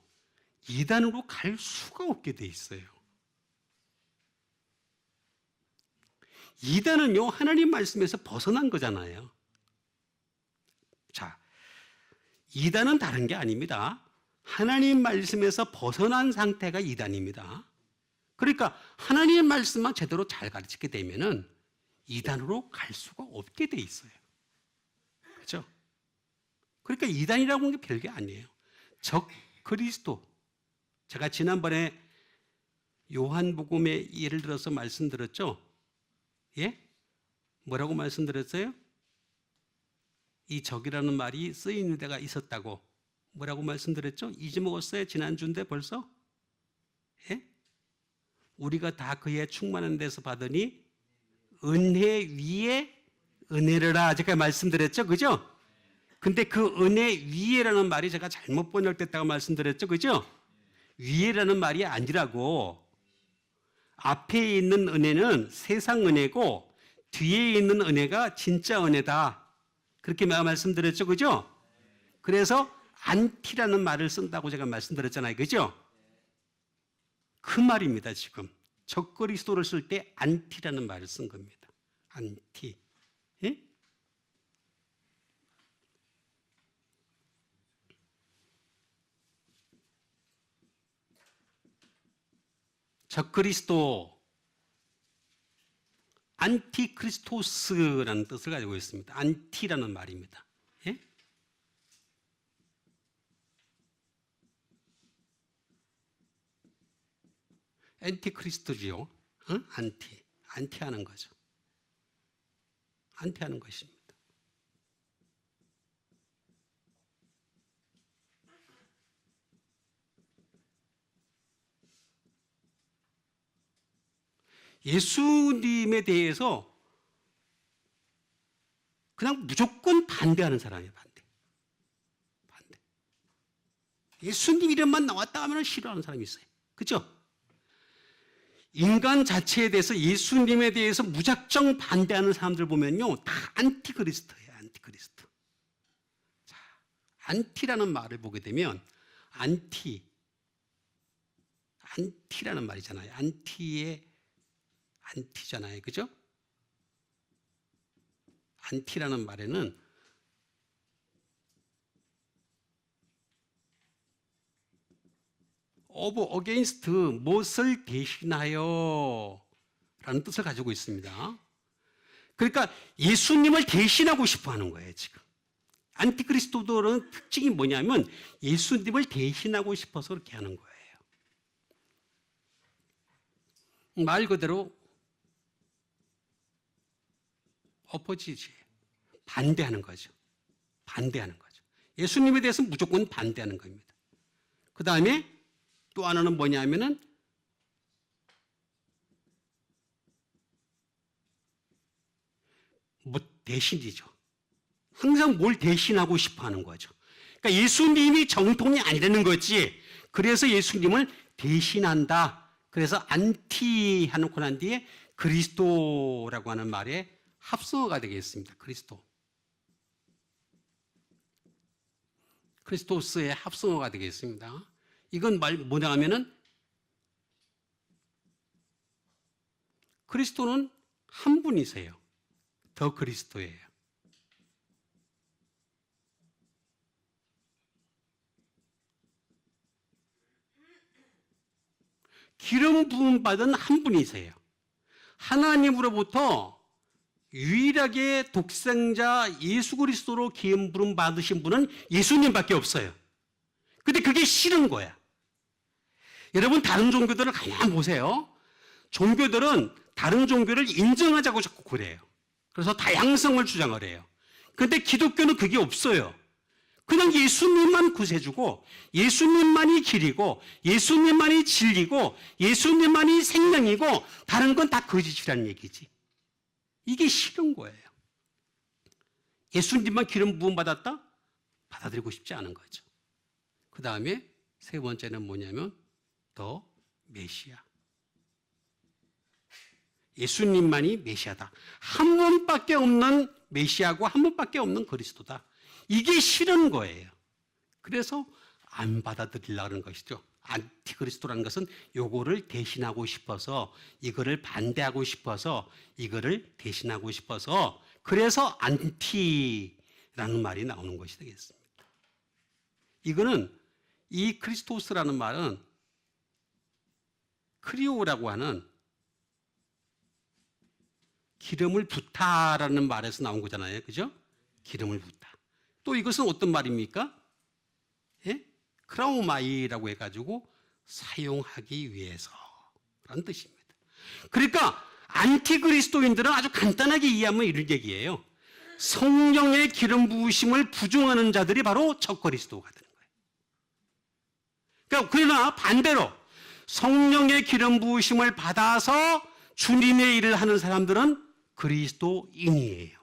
이단으로 갈 수가 없게 돼 있어요. 이단은요, 하나님 말씀에서 벗어난 거잖아요. 자, 이단은 다른 게 아닙니다. 하나님 말씀에서 벗어난 상태가 이단입니다. 그러니까 하나님의 말씀만 제대로 잘 가르치게 되면은 이단으로 갈 수가 없게 돼 있어요. 그렇죠? 그러니까 이단이라고 하는 게 별게 아니에요. 적 그리스도. 제가 지난번에 요한복음의 예를 들어서 말씀드렸죠? 예? 뭐라고 말씀드렸어요? 이 적이라는 말이 쓰이는 데가 있었다고. 뭐라고 말씀드렸죠? 잊어먹었어요? 지난주인데 벌써? 예? 우리가 다 그의 충만한 데서 받으니 은혜 위에 은혜를 제가 말씀드렸죠? 그죠? 근데 그 은혜 위에라는 말이 제가 잘못 번역됐다고 말씀드렸죠? 그죠? 위에라는 말이 아니라고, 앞에 있는 은혜는 세상 은혜고 뒤에 있는 은혜가 진짜 은혜다. 그렇게 말씀드렸죠? 그죠? 그래서 안티라는 말을 쓴다고 제가 말씀드렸잖아요. 그죠? 그 말입니다, 지금. 적그리스도를 쓸 때 안티라는 말을 쓴 겁니다. 안티. 예? 적그리스도, 안티크리스토스라는 뜻을 가지고 있습니다. 안티라는 말입니다. 예? 안티크리스토지요. 안티하는 거죠. 안티하는 것입니다. 예수님에 대해서 그냥 무조건 반대하는 사람이에요. 반대. 예수님 이름만 나왔다 하면 싫어하는 사람이 있어요. 그렇죠? 인간 자체에 대해서, 예수님에 대해서 무작정 반대하는 사람들 보면요, 다 안티그리스도예요. 안티그리스도. 자, 안티라는 말을 보게 되면 안티라는 말이잖아요. 안티잖아요. 그죠? 안티라는 말에는 of against, 무엇을 대신하여 라는 뜻을 가지고 있습니다. 그러니까 예수님을 대신하고 싶어 하는 거예요, 지금. 안티그리스도들은 특징이 뭐냐면 예수님을 대신하고 싶어서 그렇게 하는 거예요. 말 그대로 어퍼지지, 반대하는 거죠. 반대하는 거죠. 예수님에 대해서 무조건 반대하는 겁니다. 그 다음에 또 하나는 뭐냐면은 뭐 대신이죠. 항상 뭘 대신하고 싶어 하는 거죠. 그러니까 예수님이 정통이 아니라는 거지. 그래서 예수님을 대신한다. 그래서 안티 해놓고 난 뒤에 그리스도라고 하는 말에 합성어가 되겠습니다. 크리스토스의 합성어가 되겠습니다. 이건 뭐냐 하면은 그리스도는 한 분이세요. 더 그리스도예요. 기름 부음 받은 한 분이세요. 하나님으로부터 유일하게 독생자 예수 그리스도로 기름 부음 받으신 분은 예수님밖에 없어요. 근데 그게 싫은 거야. 여러분, 다른 종교들을 가만 보세요. 종교들은 다른 종교를 인정하자고 자꾸 그래요. 그래서 다양성을 주장을 해요. 근데 기독교는 그게 없어요. 그냥 예수님만 구세주고, 예수님만이 길이고, 예수님만이 진리고, 예수님만이 생명이고, 다른 건 다 거짓이라는 얘기지. 이게 싫은 거예요. 예수님만 기름 부음 받았다? 받아들이고 싶지 않은 거죠. 그 다음에 세 번째는 뭐냐면 더 메시아. 예수님만이 메시아다. 한 분밖에 없는 메시아고 한 분밖에 없는 그리스도다. 이게 싫은 거예요. 그래서 안 받아들이려는 것이죠. 안티그리스도라는 것은 요거를 대신하고 싶어서, 이거를 반대하고 싶어서, 이거를 대신하고 싶어서, 그래서 안티라는 말이 나오는 것이 되겠습니다. 이거는 이 크리스토스라는 말은 크리오라고 하는 기름을 붓다라는 말에서 나온 거잖아요. 그죠? 기름을 붓다. 또 이것은 어떤 말입니까? 예? 크라우마이라고 해가지고 사용하기 위해서라는 뜻입니다. 그러니까 안티그리스도인들은 아주 간단하게 이해하면 이런 얘기예요. 성령의 기름 부으심을 부정하는 자들이 바로 적그리스도가 되는 거예요. 그러니까 그러나 반대로 성령의 기름 부으심을 받아서 주님의 일을 하는 사람들은 그리스도인이에요.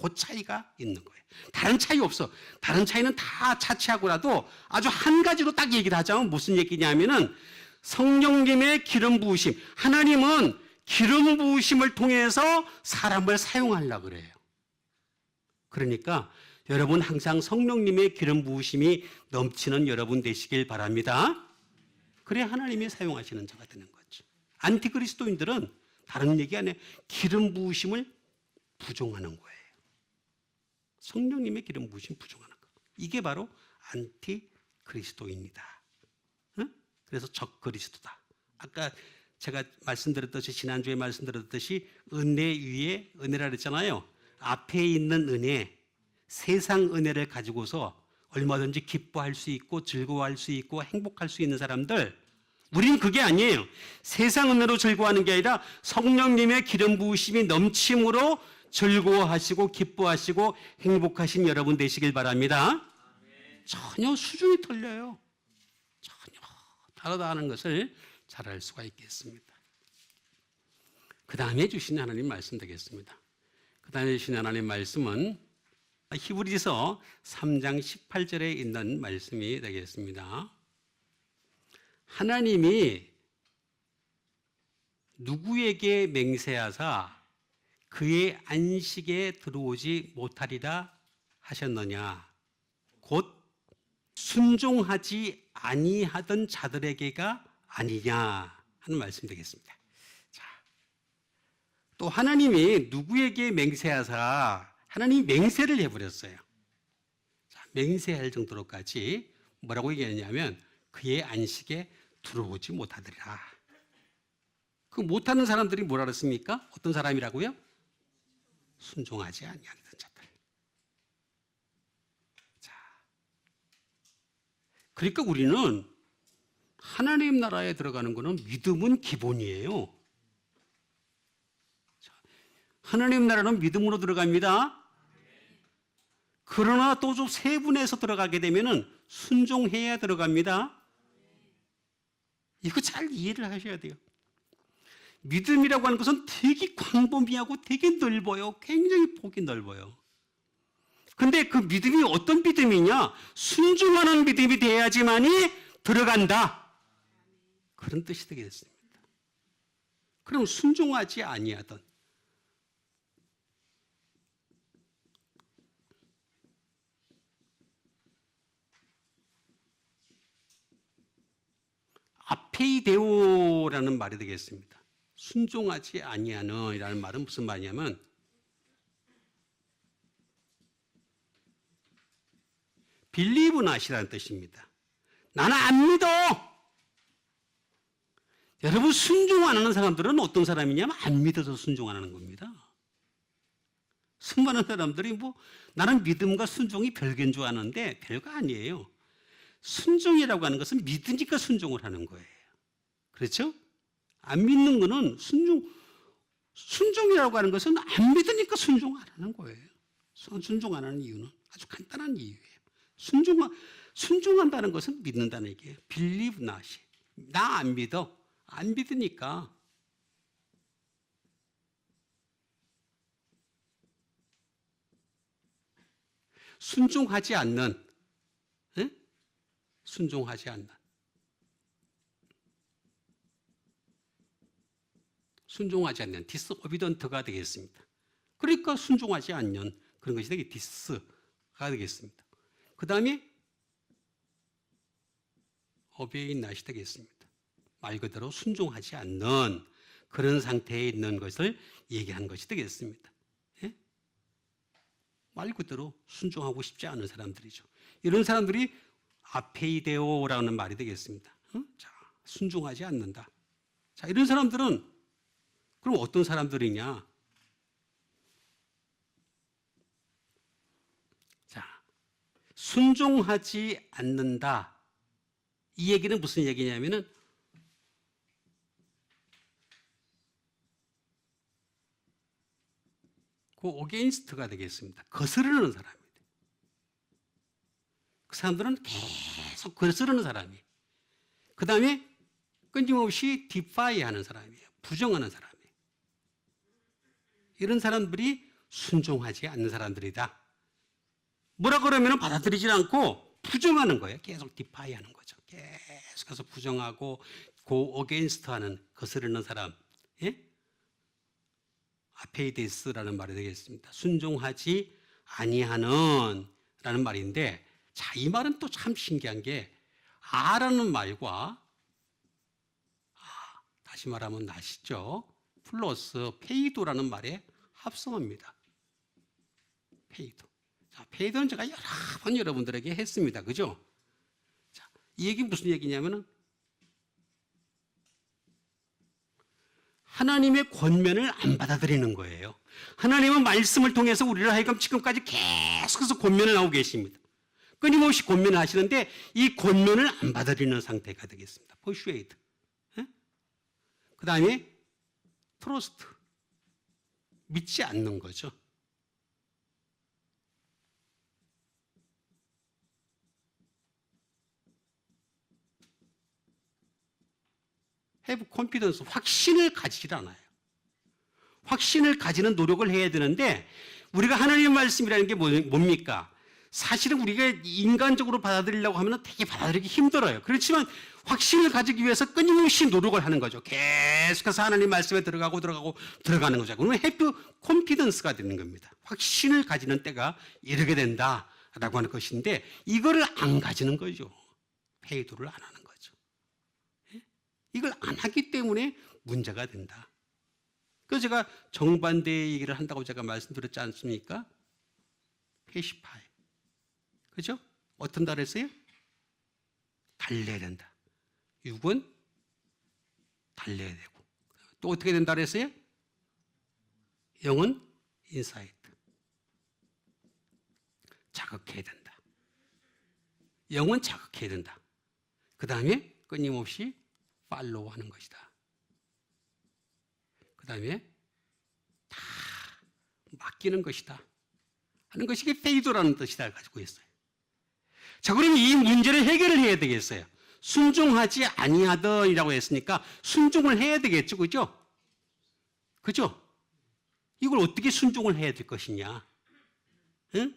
그 차이가 있는 거예요. 다른 차이 없어. 다른 차이는 다 차치하고라도 아주 한 가지로 딱 얘기를 하자면 무슨 얘기냐면은 성령님의 기름 부으심. 하나님은 기름 부으심을 통해서 사람을 사용하려고 그래요. 그러니까 여러분 항상 성령님의 기름 부으심이 넘치는 여러분 되시길 바랍니다. 그래야 하나님이 사용하시는 자가 되는 거죠. 안티그리스도인들은 다른 얘기 아니에요. 기름 부으심을 부정하는 거예요. 성령님의 기름 부으심 부정하는 거. 이게 바로 안티그리스도입니다. 응? 그래서 적그리스도다. 아까 제가 말씀드렸듯이, 지난주에 말씀드렸듯이 은혜 위에 은혜라 그랬잖아요. 앞에 있는 은혜, 세상 은혜를 가지고서 얼마든지 기뻐할 수 있고 즐거워할 수 있고 행복할 수 있는 사람들, 우린 그게 아니에요. 세상 은혜로 즐거워하는 게 아니라 성령님의 기름 부으심이 넘침으로 즐거워하시고 기뻐하시고 행복하신 여러분 되시길 바랍니다. 전혀 수준이 틀려요. 전혀 다르다는 것을 잘 알 수가 있겠습니다. 그 다음에 주신 하나님 말씀 되겠습니다. 그 다음에 주신 하나님 말씀은 히브리서 3장 18절에 있는 말씀이 되겠습니다. 하나님이 누구에게 맹세하사 그의 안식에 들어오지 못하리라 하셨느냐? 곧 순종하지 아니하던 자들에게가 아니냐 하는 말씀 되겠습니다. 자, 또 하나님이 누구에게 맹세하사 하나님이 맹세를 해버렸어요. 자, 맹세할 정도로까지 뭐라고 얘기했냐면 그의 안식에 들어오지 못하더라. 그 못하는 사람들이 뭐라 그랬습니까? 어떤 사람이라고요? 순종하지 아니하던 자들. 자, 그러니까 우리는 하나님 나라에 들어가는 것은 믿음은 기본이에요. 자, 하나님 나라는 믿음으로 들어갑니다. 그러나 또 좀 세분해서 들어가게 되면은 순종해야 들어갑니다. 이거 잘 이해를 하셔야 돼요. 믿음이라고 하는 것은 되게 광범위하고 되게 넓어요. 굉장히 폭이 넓어요. 근데 그 믿음이 어떤 믿음이냐? 순종하는 믿음이 돼야지만이 들어간다. 그런 뜻이 되겠습니다. 그럼 순종하지 아니하던 아페이데오라는 말이 되겠습니다. 순종하지 아니하는 이라는 말은 무슨 말이냐면 believe not이라는 뜻입니다. 나는 안 믿어. 여러분 순종 안 하는 사람들은 어떤 사람이냐면 안 믿어서 순종 안 하는 겁니다. 수많은 사람들이 뭐 나는 믿음과 순종이 별개인 줄 아는데 별거 아니에요. 순종이라고 하는 것은 믿으니까 순종을 하는 거예요. 그렇죠? 안 믿는 거는 순종이라고 하는 것은 안 믿으니까 순종 안 하는 거예요. 순종 안 하는 이유는 아주 간단한 이유예요. 순종한다는 것은 믿는다는 얘기예요. believe not. 나 안 믿어. 안 믿으니까. 순종하지 않는, 에? 순종하지 않는. 순종하지 않는 디스오비던트가 되겠습니다. 그러니까 순종하지 않는 그런 것이 되게 디스가 되겠습니다. 그 다음에 어베인 낫이 되겠습니다. 말 그대로 순종하지 않는 그런 상태에 있는 것을 얘기한 것이 되겠습니다. 예? 말 그대로 순종하고 싶지 않은 사람들이죠. 이런 사람들이 아페이데오라는 말이 되겠습니다. 자, 순종하지 않는다. 자, 이런 사람들은 그럼 어떤 사람들이냐? 자, 순종하지 않는다. 이 얘기는 무슨 얘기냐면은 그 어게인스트가 되겠습니다. 거스르는 사람입니다. 그 사람들은 계속 거스르는 사람이에요. 그 다음에 끊임없이 디파이 하는 사람이에요. 부정하는 사람이에요. 이런 사람들이 순종하지 않는 사람들이다. 뭐라 그러면 받아들이지 않고 부정하는 거예요. 계속 디파이 하는 거죠. 계속해서 부정하고 고 어게인스트 하는 거스르는 사람. 예? 아페이데스라는 말이 되겠습니다. 순종하지 아니하는 라는 말인데, 자, 이 말은 또 참 신기한 게 아라는 말과 다시 말하면 나시죠. 플러스 페이도라는 말의 합성어입니다. 페이도. 자, 페이도는 제가 여러 번 여러분들에게 했습니다. 그죠? 자, 이 얘기는 무슨 얘기냐면은 하나님의 권면을 안 받아들이는 거예요. 하나님은 말씀을 통해서 우리를 하여금 지금까지 계속해서 권면을 하고 계십니다. 끊임없이 권면을 하시는데 이 권면을 안 받아들이는 상태가 되겠습니다. persuade. 그 다음에 trust. 믿지 않는 거죠. have confidence, 확신을 가지질 않아요. 확신을 가지는 노력을 해야 되는데 우리가 하나님의 말씀이라는 게 뭡니까? 사실은 우리가 인간적으로 받아들이려고 하면 되게 받아들이기 힘들어요. 그렇지만 확신을 가지기 위해서 끊임없이 노력을 하는 거죠. 계속해서 하나님 말씀에 들어가는 거죠. 그러면 해피 콘피던스가 되는 겁니다. 확신을 가지는 때가 이르게 된다라고 하는 것인데 이거를 안 가지는 거죠. 페이도를 안 하는 거죠. 이걸 안 하기 때문에 문제가 된다. 그래서 제가 정반대의 얘기를 한다고 제가 말씀드렸지 않습니까? 페시파이. 그죠? 어떤 달 했어요? 달래야 된다. 6은 달래야 되고. 또 어떻게 된다 그랬어요? 0은 인사이트. 자극해야 된다. 0은 자극해야 된다. 그 다음에 끊임없이 팔로우 하는 것이다. 그 다음에 다 맡기는 것이다. 하는 것이 페이도라는 뜻이다 가지고 있어요. 자, 그럼 이 문제를 해결을 해야 되겠어요. 순종하지 아니하더이라고 했으니까 순종을 해야 되겠죠. 그죠? 그죠? 이걸 어떻게 순종을 해야 될 것이냐? 응?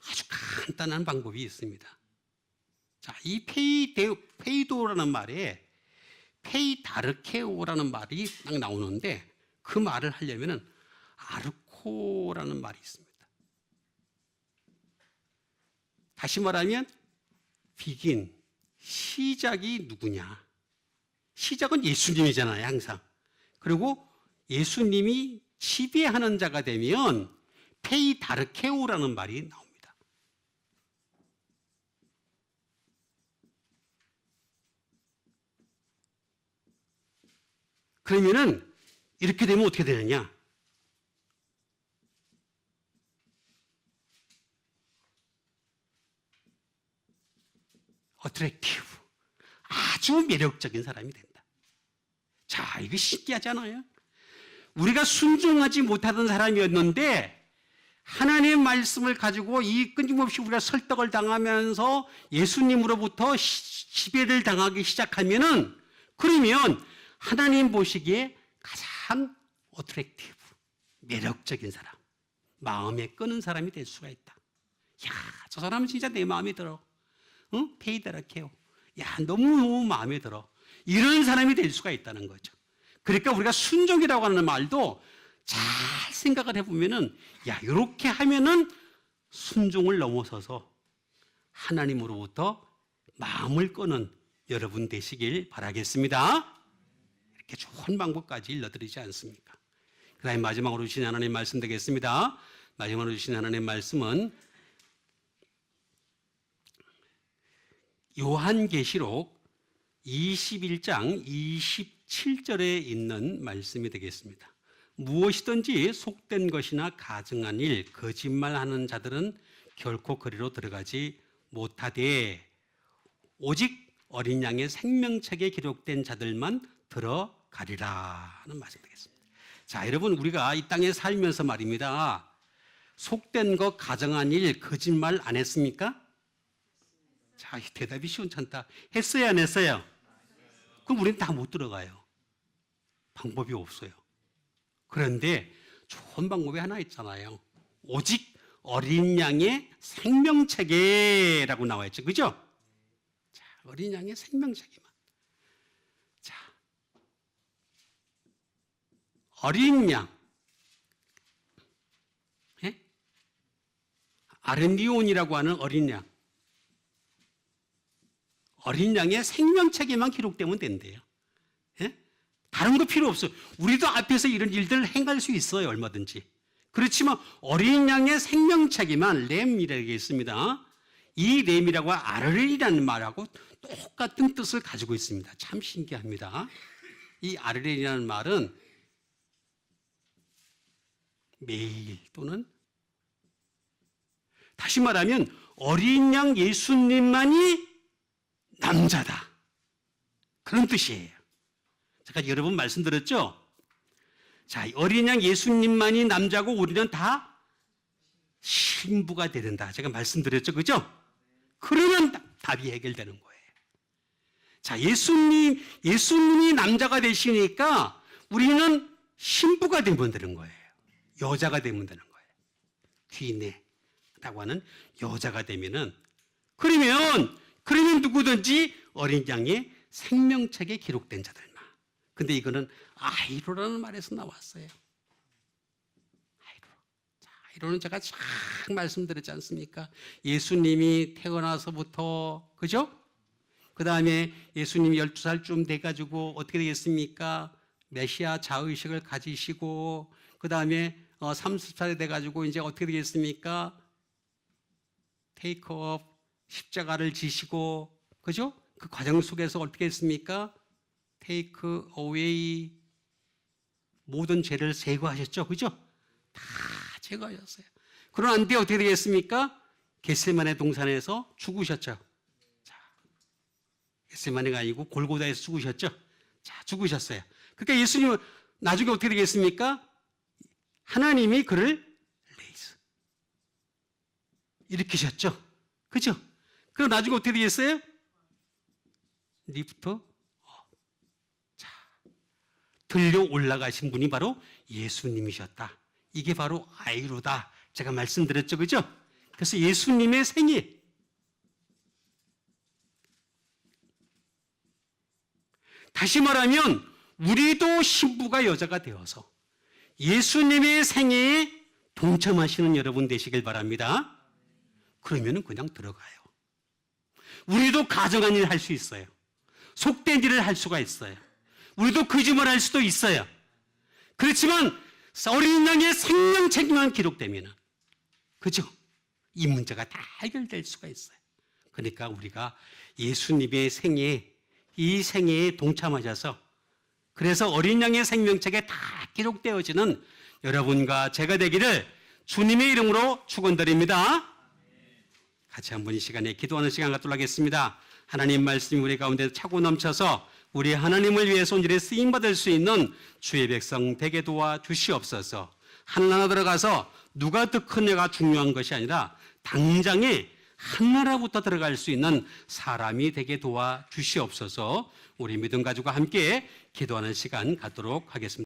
아주 간단한 방법이 있습니다. 자, 이 페이도라는 말에 페이다르케오라는 말이 딱 나오는데 그 말을 하려면은 아르코라는 말이 있습니다. 다시 말하면 begin, 시작이 누구냐? 시작은 예수님이잖아요, 항상. 그리고 예수님이 지배하는 자가 되면 페이다르케오라는 말이 나옵니다. 그러면은 이렇게 되면 어떻게 되느냐? 어트랙티브, 아주 매력적인 사람이 된다. 자, 이거 신기하잖아요. 우리가 순종하지 못하던 사람이었는데 하나님의 말씀을 가지고 이 끊임없이 우리가 설득을 당하면서 예수님으로부터 지배를 당하기 시작하면은 그러면 하나님 보시기에 가장 어트랙티브, 매력적인 사람, 마음에 끄는 사람이 될 수가 있다. 야, 저 사람은 진짜 내 마음에 들어. 응? 페이다라케오. 야, 너무너무 마음에 들어. 이런 사람이 될 수가 있다는 거죠. 그러니까 우리가 순종이라고 하는 말도 잘 생각을 해보면은, 야, 이렇게 하면은 순종을 넘어서서 하나님으로부터 마음을 끄는 여러분 되시길 바라겠습니다. 이렇게 좋은 방법까지 일러드리지 않습니까? 그 다음에 마지막으로 주신 하나님 말씀 되겠습니다. 마지막으로 주신 하나님 말씀은 요한계시록 21장 27절에 있는 말씀이 되겠습니다. 무엇이든지 속된 것이나 가증한 일, 거짓말하는 자들은 결코 그리로 들어가지 못하되 오직 어린 양의 생명책에 기록된 자들만 들어가리라 하는 말씀 되겠습니다. 자, 여러분, 우리가 이 땅에 살면서 말입니다. 속된 것, 가증한 일, 거짓말 안 했습니까? 자, 대답이 시원찮다. 했어요, 안 했어요? 그럼 우리는 다 못 들어가요. 방법이 없어요. 그런데 좋은 방법이 하나 있잖아요. 오직 어린 양의 생명체계라고 나와 있죠. 그죠? 자, 어린 양의 생명체계만. 자, 어린 양. 예? 아르니온이라고 하는 어린 양. 어린 양의 생명체계만 기록되면 된대요. 예? 다른 거 필요 없어요. 우리도 앞에서 이런 일들을 행할 수 있어요, 얼마든지. 그렇지만 어린 양의 생명체계만 램이라고 있습니다. 이 램이라고 아르렐이라는 말하고 똑같은 뜻을 가지고 있습니다. 참 신기합니다. 이 아르렐이라는 말은 매일 또는 다시 말하면 어린 양 예수님만이 남자다. 그런 뜻이에요. 제가 여러 번 말씀드렸죠? 자, 어린 양 예수님만이 남자고 우리는 다 신부가 되는다. 제가 말씀드렸죠. 그죠? 그러면 답이 해결되는 거예요. 자, 예수님이 남자가 되시니까 우리는 신부가 되면 되는 거예요. 여자가 되면 되는 거예요. 귀내라고 하는 여자가 되면은 그러면 누구든지 어린 양의 생명책에 기록된 자들만. 근데 이거는 아이로라는 말에서 나왔어요. 아이로는 제가 쫙 말씀드렸지 않습니까? 예수님이 태어나서부터, 그죠? 그 다음에 예수님이 12살쯤 돼가지고 어떻게 되겠습니까? 메시아 자의식을 가지시고, 그 다음에 30살이 돼가지고 이제 어떻게 되겠습니까? 테이크업, 십자가를 지시고, 그죠? 그 과정 속에서 어떻게 했습니까? 테이크 어웨이, 모든 죄를 제거하셨죠? 그죠? 다 제거하셨어요. 그러나 안 돼 어떻게 되겠습니까? 겟세마네 동산에서 죽으셨죠. 자, 겟세마네가 아니고 골고다에서 죽으셨죠. 자, 죽으셨어요. 그러니까 예수님은 나중에 어떻게 되겠습니까? 하나님이 그를 레이스 일으키셨죠. 그죠? 그럼 나중에 어떻게 되겠어요? 리프트 자, 들려 올라가신 분이 바로 예수님이셨다. 이게 바로 아이로다. 제가 말씀드렸죠. 그죠? 그래서 예수님의 생일. 다시 말하면 우리도 신부가 여자가 되어서 예수님의 생애에 동참하시는 여러분 되시길 바랍니다. 그러면 그냥 들어가요. 우리도 가정한 일 할 수 있어요. 속된 일을 할 수가 있어요. 우리도 거짓말 할 수도 있어요. 그렇지만 어린 양의 생명책만 기록되면, 그죠? 이 문제가 다 해결될 수가 있어요. 그러니까 우리가 예수님의 생애, 이 생애에 동참하셔서 그래서 어린 양의 생명책에 다 기록되어지는 여러분과 제가 되기를 주님의 이름으로 축원드립니다. 같이 한번 이 시간에 기도하는 시간 갖도록 하겠습니다. 하나님 말씀이 우리 가운데 차고 넘쳐서 우리 하나님을 위해서 온전히 쓰임받을 수 있는 주의 백성 되게 도와주시옵소서. 하늘나라 들어가서 누가 더 크냐가 중요한 것이 아니라 당장에 하늘나라부터 들어갈 수 있는 사람이 되게 도와주시옵소서. 우리 믿음 가지고 함께 기도하는 시간 갖도록 하겠습니다.